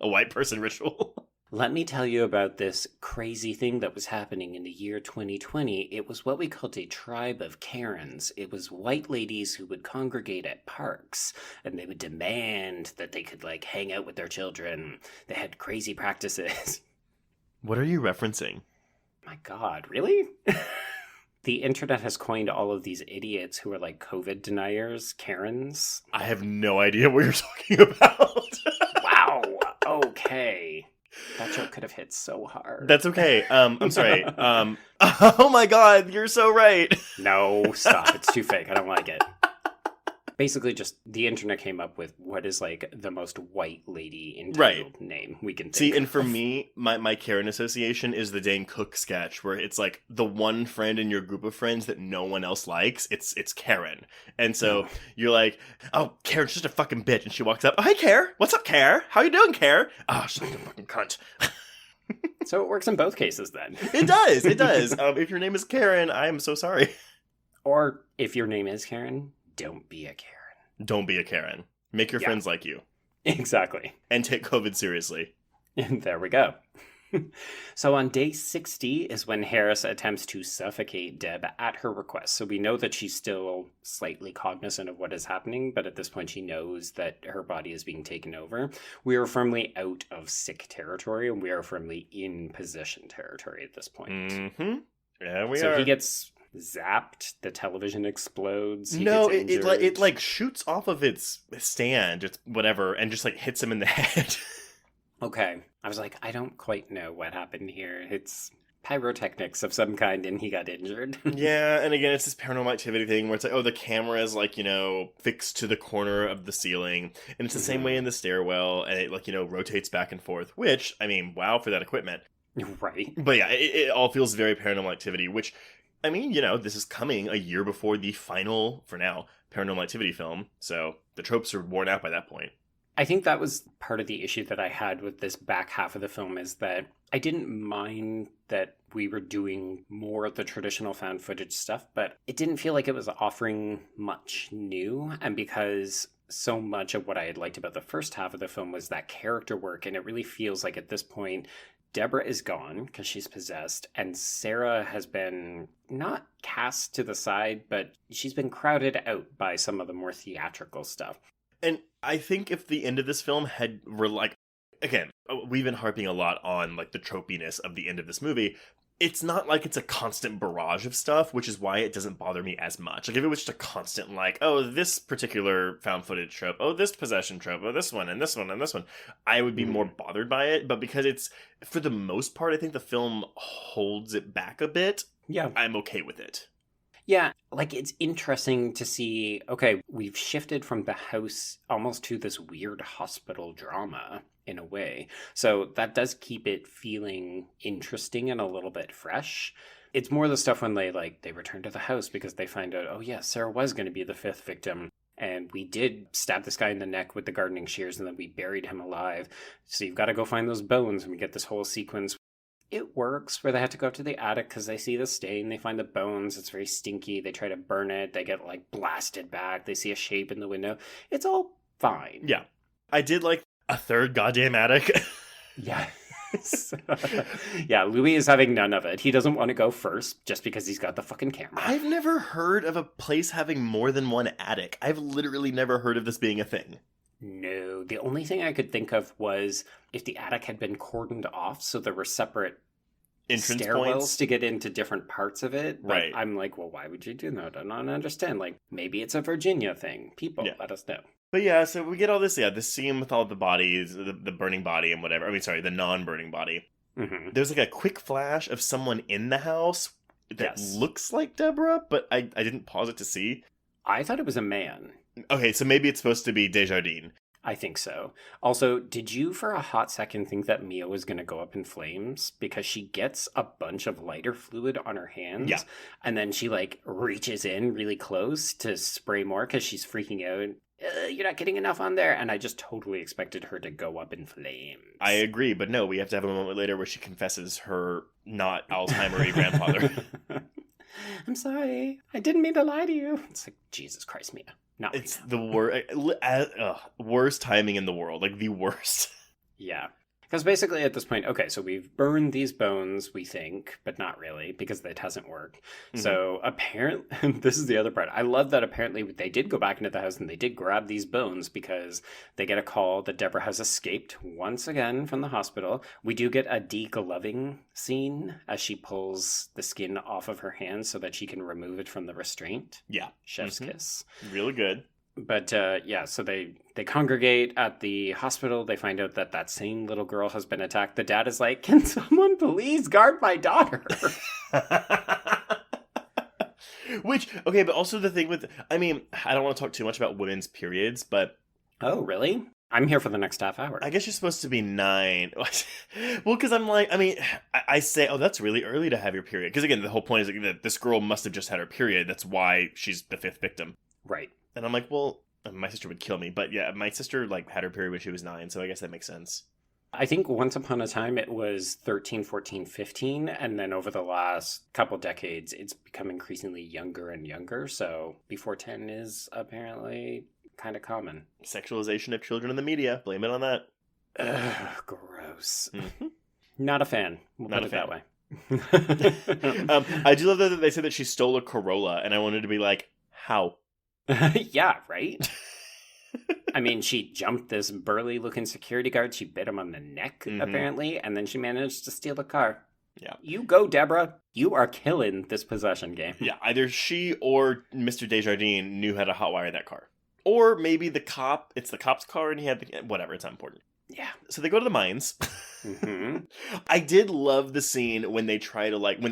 A white person ritual. Let me tell you about this crazy thing that was happening in the year 2020. It was what we called a tribe of Karens. It was white ladies who would congregate at parks, and they would demand that they could, like, hang out with their children. They had crazy practices. What are you referencing? My God, really? The internet has coined all of these idiots who are like COVID deniers, Karens. I have no idea what you're talking about. Wow. Okay. That joke could have hit so hard. That's okay. I'm sorry. Oh my God, you're so right. No, stop. It's too fake. I don't like it. Basically, just the internet came up with what is like the most white lady entitled name we can think See, and of. for me, my Karen association is the Dane Cook sketch where it's like the one friend in your group of friends that no one else likes. It's Karen. And so you're like, oh, Karen's just a fucking bitch. And she walks up, oh, hey, Karen. What's up, Karen? How you doing, Karen? Oh, she's like a fucking cunt. So it works in both cases then. It does. It does. If your name is Karen, I am so sorry. Or if your name is Karen, don't be a Karen. Don't be a Karen. Make your friends like you. Exactly. And take COVID seriously. And there we go. So on day 60 is when Harris attempts to suffocate Deb at her request. So we know that she's still slightly cognizant of what is happening, but at this point she knows that her body is being taken over. We are firmly out of sick territory, and we are firmly in possession territory at this point. Mm-hmm. Yeah, we are. So he gets zapped, the television explodes. It like shoots off of its stand, it's whatever, and just like hits him in the head. Okay. I was like, I don't quite know what happened here. It's pyrotechnics of some kind and he got injured. Yeah, and again, it's this Paranormal Activity thing where it's like, oh, the camera is like, fixed to the corner of the ceiling, and it's the same way in the stairwell, and it like, rotates back and forth, which, I mean, wow for that equipment. Right. But yeah, it all feels very Paranormal Activity, which, I mean, this is coming a year before the final, for now, Paranormal Activity film, so the tropes are worn out by that point. I think that was part of the issue that I had with this back half of the film, is that I didn't mind that we were doing more of the traditional found footage stuff, but it didn't feel like it was offering much new. And because so much of what I had liked about the first half of the film was that character work, and it really feels like at this point Deborah is gone because she's possessed, and Sarah has been not cast to the side, but she's been crowded out by some of the more theatrical stuff. And I think if the end of this film were like, again, we've been harping a lot on like the tropiness of the end of this movie. It's not like it's a constant barrage of stuff, which is why it doesn't bother me as much. Like if it was just a constant like, oh, this particular found footage trope, oh, this possession trope, oh, this one and this one and this one, I would be more bothered by it. But because it's, for the most part, I think the film holds it back a bit. Yeah. I'm okay with it. Yeah, like it's interesting to see, okay, we've shifted from the house almost to this weird hospital drama in a way. So that does keep it feeling interesting and a little bit fresh. It's more the stuff when they return to the house because they find out, oh yeah, Sarah was going to be the fifth victim. And we did stab this guy in the neck with the gardening shears and then we buried him alive. So you've got to go find those bones, and we get this whole sequence. It works where they have to go up to the attic because they see the stain, they find the bones, it's very stinky, they try to burn it, they get like blasted back, they see a shape in the window. It's all fine. Yeah. I did like a third goddamn attic. Yeah. Yeah, Louis is having none of it. He doesn't want to go first just because he's got the fucking camera. I've never heard of a place having more than one attic. I've literally never heard of this being a thing. No, the only thing I could think of was if the attic had been cordoned off, so there were separate Entrance stairwells points to get into different parts of it. But right. I'm like, well, why would you do that? I don't understand. Like, maybe it's a Virginia thing. People, let us know. But yeah, so we get all this, this scene with all the bodies, the burning body and whatever. I mean, sorry, the non-burning body. Mm-hmm. There's like a quick flash of someone in the house that looks like Deborah, but I didn't pause it to see. I thought it was a man. Okay, so maybe it's supposed to be Desjardins. I think so. Also, did you for a hot second think that Mia was going to go up in flames? Because she gets a bunch of lighter fluid on her hands. Yeah. And then she reaches in really close to spray more because she's freaking out. You're not getting enough on there. And I just totally expected her to go up in flames. I agree, but no, we have to have a moment later where she confesses her not Alzheimer-y grandfather. I'm sorry. I didn't mean to lie to you. It's like, Jesus Christ, Mia. No, it's the worst timing in the world. Like, the worst. Yeah. Because basically at this point, okay, so we've burned these bones, we think, but not really, because it hasn't worked. Mm-hmm. So apparently, this is the other part. I love that apparently they did go back into the house and they did grab these bones because they get a call that Deborah has escaped once again from the hospital. We do get a degloving scene as she pulls the skin off of her hands so that she can remove it from the restraint. Yeah. Chef's kiss. Really good. But so they congregate at the hospital. They find out that same little girl has been attacked. The dad is like, can someone please guard my daughter? Which, okay, but also the thing with, I mean, I don't want to talk too much about women's periods, but... Oh, really? I'm here for the next half hour. I guess you're supposed to be 9. Well, because I'm like, I mean, I say, oh, that's really early to have your period. Because again, the whole point is that this girl must have just had her period. That's why she's the 5th victim. Right. And I'm like, well, my sister would kill me. But yeah, my sister had her period when she was 9, so I guess that makes sense. I think once upon a time it was 13, 14, 15. And then over the last couple decades, it's become increasingly younger and younger. So before 10 is apparently kind of common. Sexualization of children in the media. Blame it on that. Ugh, gross. Mm-hmm. Not a fan. We'll Not put a it fan. that way. I do love that they said that she stole a Corolla, and I wanted to be like, how? Yeah, right? I mean, she jumped this burly-looking security guard. She bit him on the neck, apparently, and then she managed to steal the car. Yeah. You go, Deborah. You are killing this possession game. Yeah, either she or Mr. Desjardins knew how to hotwire that car. Or maybe it's the cop's car and he had whatever, it's not important. Yeah. So they go to the mines. Mm-hmm. I did love the scene when they try to when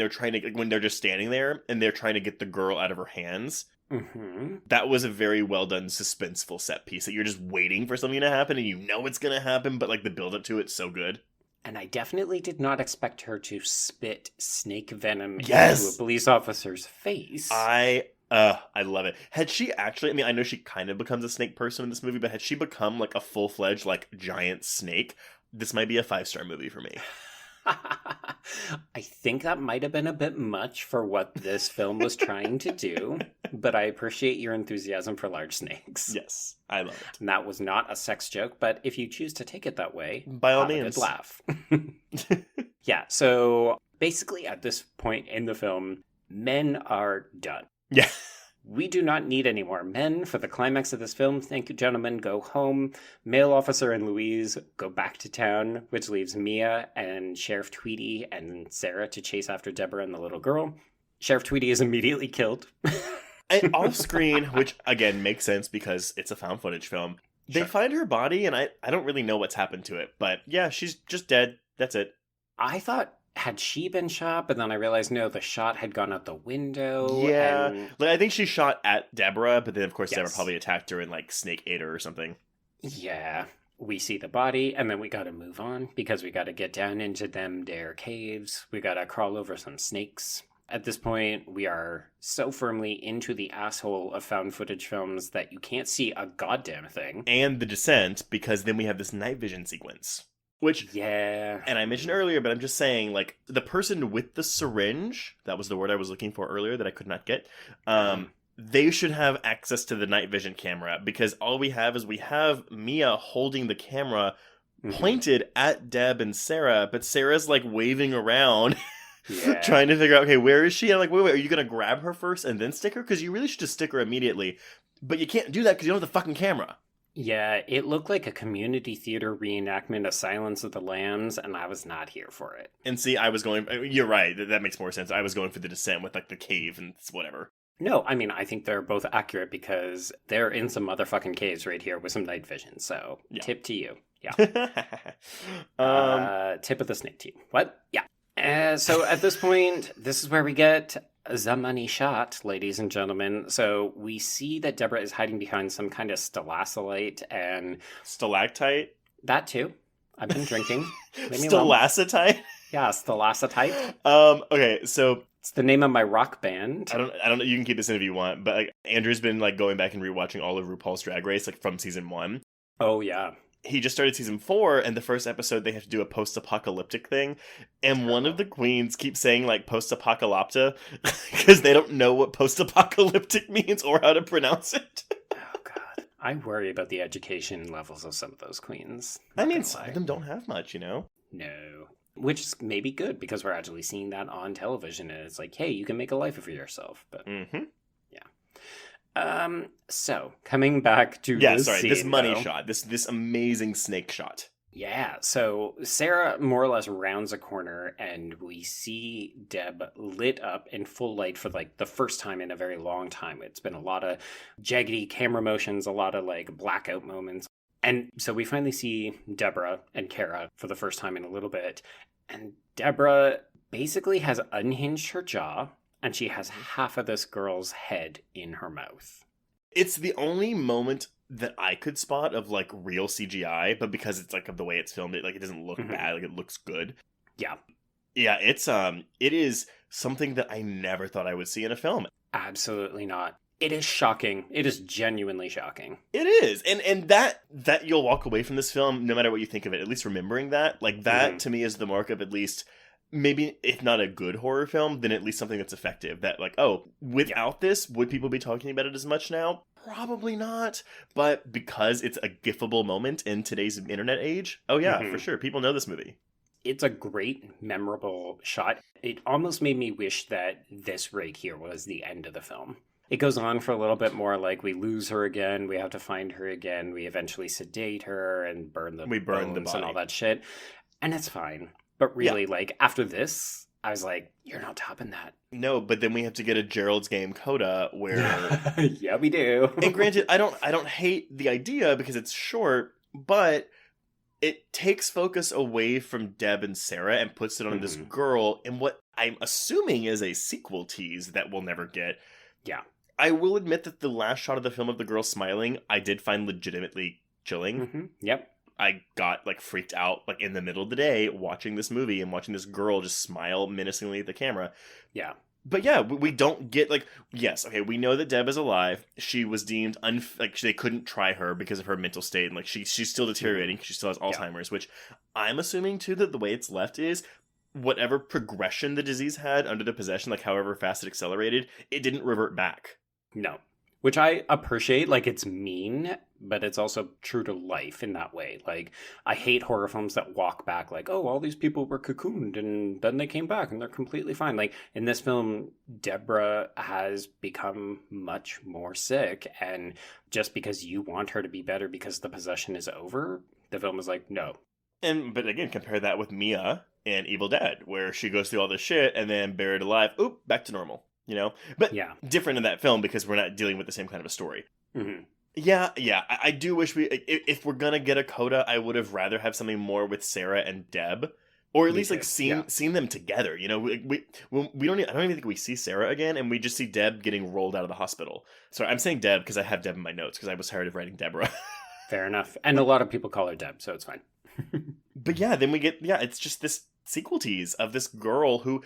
they're just standing there and they're trying to get the girl out of her hands. Mm-hmm. That was a very well done suspenseful set piece that you're just waiting for something to happen and you know it's going to happen, but like the build up to it's so good. And I definitely did not expect her to spit snake venom into Yes! a police officer's face. I love it. Had she actually, I mean, I know she kind of becomes a snake person in this movie, but had she become like a full-fledged, like, giant snake, this might be a 5-star movie for me. I think that might have been a bit much for what this film was trying to do, but I appreciate your enthusiasm for large snakes. Yes, I love it. And that was not a sex joke, but if you choose to take it that way, By all have a means. good laugh. Yeah, so basically at this point in the film, men are done. Yeah. We do not need any more men for the climax of this film. Thank you, gentlemen. Go home. Male officer and Louise go back to town, which leaves Mia and Sheriff Tweedy and Sarah to chase after Deborah and the little girl. Sheriff Tweedy is immediately killed. And off screen, which again makes sense because it's a found footage film, they find her body, and I don't really know what's happened to it. But yeah, she's just dead. That's it. I thought, had she been shot? But then I realized, no, the shot had gone out the window. Yeah. And... Like, I think she shot at Deborah, but then of course Yes. Deborah probably attacked her and like snake ate her or something. Yeah. We see the body, and then we gotta move on, because we gotta get down into them there caves. We gotta crawl over some snakes. At this point, we are so firmly into the asshole of found footage films that you can't see a goddamn thing. And the descent, because then we have this night vision sequence. Which, Yeah. and I mentioned earlier, but I'm just saying, like, the person with the syringe, that was the word I was looking for earlier that I could not get, they should have access to the night vision camera, because all we have is we have Mia holding the camera pointed at Deb and Sarah, but Sarah's, like, waving around, Yeah. trying to figure out, okay, where is she? I'm like, wait, are you going to grab her first and then stick her? Because you really should just stick her immediately. But you can't do that because you don't have the fucking camera. Yeah, it looked like a community theater reenactment of Silence of the Lambs, and I was not here for it. And see, I was going, you're right, that makes more sense. I was going for the descent with, like, the cave and whatever. No, I mean, I think they're both accurate because they're in some motherfucking caves right here with some night vision, so Yeah. tip to you. Yeah. um, Tip of the snake team. What? Yeah. So at this point, this is where we get the money shot, ladies and gentlemen. So we see that Deborah is hiding behind some kind of stalactite, and stalactite? that too. I've been drinking. Stalactite? Yeah, stalactite. Okay, so It's the name of my rock band. I don't know, you can keep this in if you want, but like Andrew's been like going back and rewatching all of RuPaul's Drag Race, like from season 1. Oh, yeah. He just started season 4, and the first episode they have to do a post-apocalyptic thing, and one of the queens keeps saying like post-apocalypta because they don't know what post-apocalyptic means or how to pronounce it. Oh, God. I worry about the education levels of some of those queens. I Not mean, gonna some lie. of them don't have much, you know? No. Which is maybe good because we're actually seeing that on television, and it's like, hey, you can make a life for yourself. But Mm-hmm. so coming back to Yeah, this sorry, scene, this money though. shot, this amazing snake shot. Yeah, so Sarah more or less rounds a corner, and we see Deb lit up in full light for like the first time in a very long time. It's been a lot of jaggedy camera motions, a lot of like blackout moments. And so we finally see Deborah and Kara for the first time in a little bit. And Deborah basically has unhinged her jaw, and she has half of this girl's head in her mouth. It's the only moment that I could spot of like real CGI, but because it's like of the way it's filmed, it doesn't look bad, like it looks good. Yeah. Yeah, it is something that I never thought I would see in a film. Absolutely not. It is shocking. It is genuinely shocking. It is. And that you'll walk away from this film, no matter what you think of it, at least remembering that. Like that to me is the mark of at least maybe if not a good horror film, then at least something that's effective. That like, oh, without this, would people be talking about it as much now? Probably not. But because it's a gifable moment in today's internet age, oh yeah, for sure. People know this movie. It's a great, memorable shot. It almost made me wish that this right here was the end of the film. It goes on for a little bit more, like we lose her again, we have to find her again, we eventually sedate her and burn the bones and all that shit. And it's fine. But really, like, after this, I was like, you're not topping that. No, but then we have to get a Gerald's Game coda where yeah, we do. and granted, I don't hate the idea because it's short, but it takes focus away from Deb and Sarah and puts it on this girl in what I'm assuming is a sequel tease that we'll never get. Yeah. I will admit that the last shot of the film of the girl smiling, I did find legitimately chilling. Yep. I got like freaked out like in the middle of the day watching this movie and watching this girl just smile menacingly at the camera. Yeah. But yeah, we don't get like, yes, okay, we know that Deb is alive. She was deemed like they couldn't try her because of her mental state, and like she's still deteriorating because she still has Alzheimer's, which I'm assuming too that the way it's left is whatever progression the disease had under the possession, like however fast it accelerated, it didn't revert back. No. Which I appreciate. Like, it's mean, but it's also true to life in that way. Like, I hate horror films that walk back like, oh, all these people were cocooned and then they came back and they're completely fine. Like, in this film, Deborah has become much more sick, and just because you want her to be better because the possession is over, the film is like, no. But again, compare that with Mia and Evil Dead, where she goes through all this shit and then buried alive, oop, back to normal. You know, but yeah, different in that film because we're not dealing with the same kind of a story. Mm-hmm. Yeah. I do wish if we're gonna get a coda, I would have rather have something more with Sarah and Deb, or at least like seen them together. You know, we don't. I don't even think we see Sarah again, and we just see Deb getting rolled out of the hospital. Sorry, I'm saying Deb because I have Deb in my notes because I was tired of writing Deborah. Fair enough, and a lot of people call her Deb, so it's fine. But yeah, then we get it's just this sequel tease of this girl who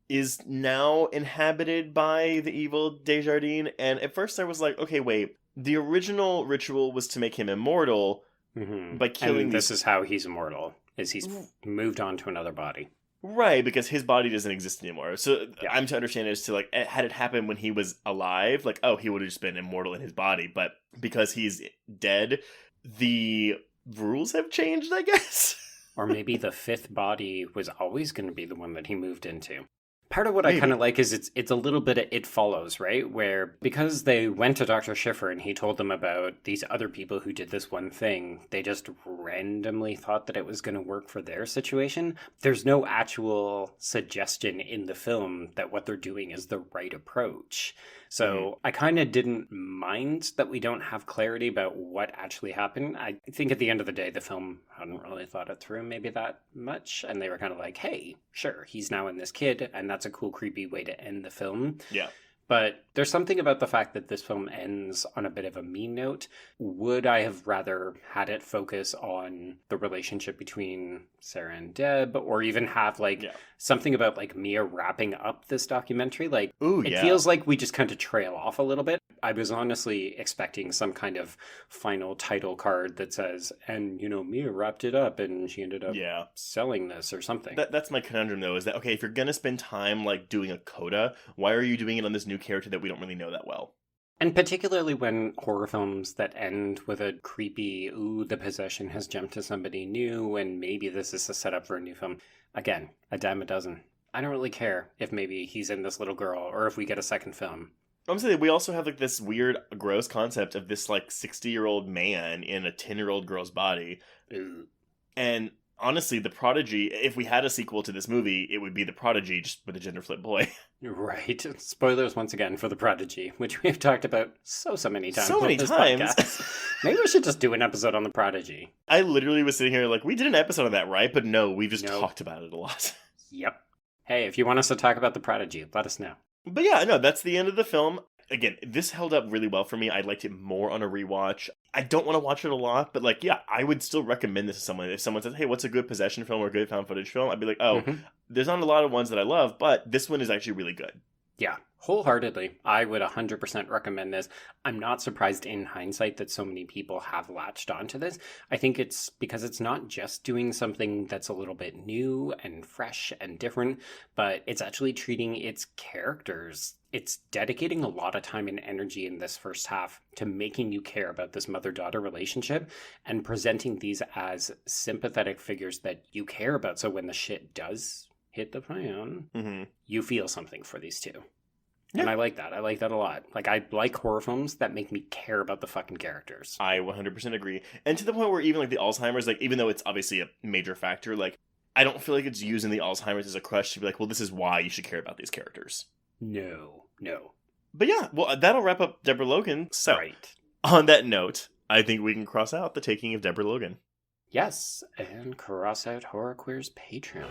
is now inhabited by the evil Desjardins. And at first I was like, okay, wait, the original ritual was to make him immortal by killing this is how he's immortal, is he's moved on to another body. Right, because his body doesn't exist anymore. So I'm to understand it as to, like, had it happened when he was alive, like, oh, he would have just been immortal in his body. But because he's dead, the rules have changed, I guess. Or maybe the fifth body was always going to be the one that he moved into. Part of what I kind of like is it's a little bit of It Follows, right? Where because they went to Dr. Schiffer and he told them about these other people who did this one thing, they just randomly thought that it was going to work for their situation. There's no actual suggestion in the film that what they're doing is the right approach. So I kind of didn't mind that we don't have clarity about what actually happened. I think at the end of the day, the film hadn't really thought it through maybe that much. And they were kind of like, hey, sure, he's now in this kid. And that's a cool, creepy way to end the film. Yeah. But there's something about the fact that this film ends on a bit of a mean note. Would I have rather had it focus on the relationship between Sarah and Deb, or even have something about like Mia wrapping up this documentary? Like, it feels like we just kind of trail off a little bit. I was honestly expecting some kind of final title card that says, and Mia wrapped it up and she ended up selling this or something. That's my conundrum though, is that, okay, if you're going to spend time like doing a coda, why are you doing it on this new character that we don't really know that well? And particularly when horror films that end with a creepy, ooh, the possession has jumped to somebody new and maybe this is a setup for a new film. Again, a dime a dozen. I don't really care if maybe he's in this little girl or if we get a second film. I'm saying we also have like this weird, gross concept of this like 60-year-old man in a 10-year-old girl's body. Ooh. And honestly, The Prodigy, if we had a sequel to this movie, it would be The Prodigy just with a gender flip boy. Right. Spoilers once again for The Prodigy, which we have talked about so many times. So many times. Maybe we should just do an episode on The Prodigy. I literally was sitting here like, we did an episode on that, right? But no, we've just talked about it a lot. Yep. Hey, if you want us to talk about The Prodigy, let us know. But yeah, no, that's the end of the film. Again, this held up really well for me. I liked it more on a rewatch. I don't want to watch it a lot, but like, yeah, I would still recommend this to someone. If someone says, hey, what's a good possession film or a good found footage film? I'd be like, there's not a lot of ones that I love, but this one is actually really good. Yeah, wholeheartedly. I would 100% recommend this. I'm not surprised in hindsight that so many people have latched onto this. I think it's because it's not just doing something that's a little bit new and fresh and different, but it's actually treating its characters. It's dedicating a lot of time and energy in this first half to making you care about this mother-daughter relationship and presenting these as sympathetic figures that you care about. So when the shit does hit the fan, you feel something for these two. Yeah. And I like that. I like that a lot. Like, I like horror films that make me care about the fucking characters. I 100% agree. And to the point where even like the Alzheimer's, like, even though it's obviously a major factor, like, I don't feel like it's using the Alzheimer's as a crutch to be like, well, this is why you should care about these characters. No. But yeah, well, that'll wrap up Deborah Logan. So, right. On that note, I think we can cross out the Taking of Deborah Logan. Yes, and cross out Horror Queer's Patreon.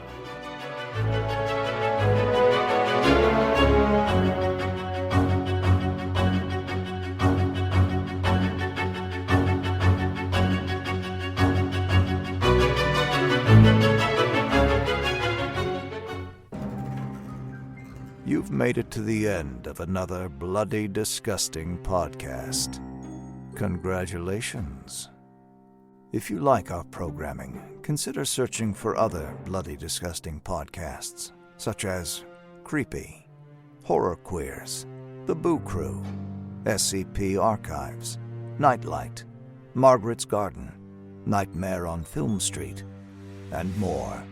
You've made it to the end of another bloody, disgusting podcast. Congratulations. If you like our programming, consider searching for other Bloody Disgusting podcasts, such as Creepy, Horror Queers, The Boo Crew, SCP Archives, Nightlight, Margaret's Garden, Nightmare on Film Street, and more.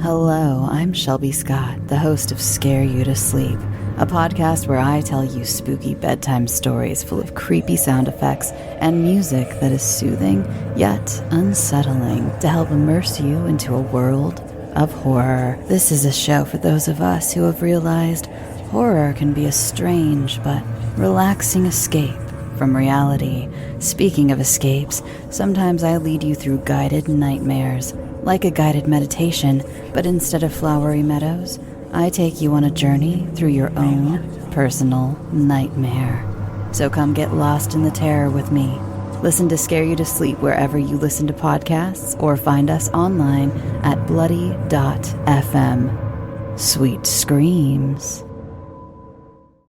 Hello, I'm Shelby Scott, the host of Scare You to Sleep, a podcast where I tell you spooky bedtime stories full of creepy sound effects and music that is soothing yet unsettling to help immerse you into a world of horror. This is a show for those of us who have realized horror can be a strange but relaxing escape from reality. Speaking of escapes, sometimes I lead you through guided nightmares, like a guided meditation, but instead of flowery meadows, I take you on a journey through your own personal nightmare. So come get lost in the terror with me. Listen to Scare You to Sleep wherever you listen to podcasts, or find us online at bloody.fm. Sweet screams.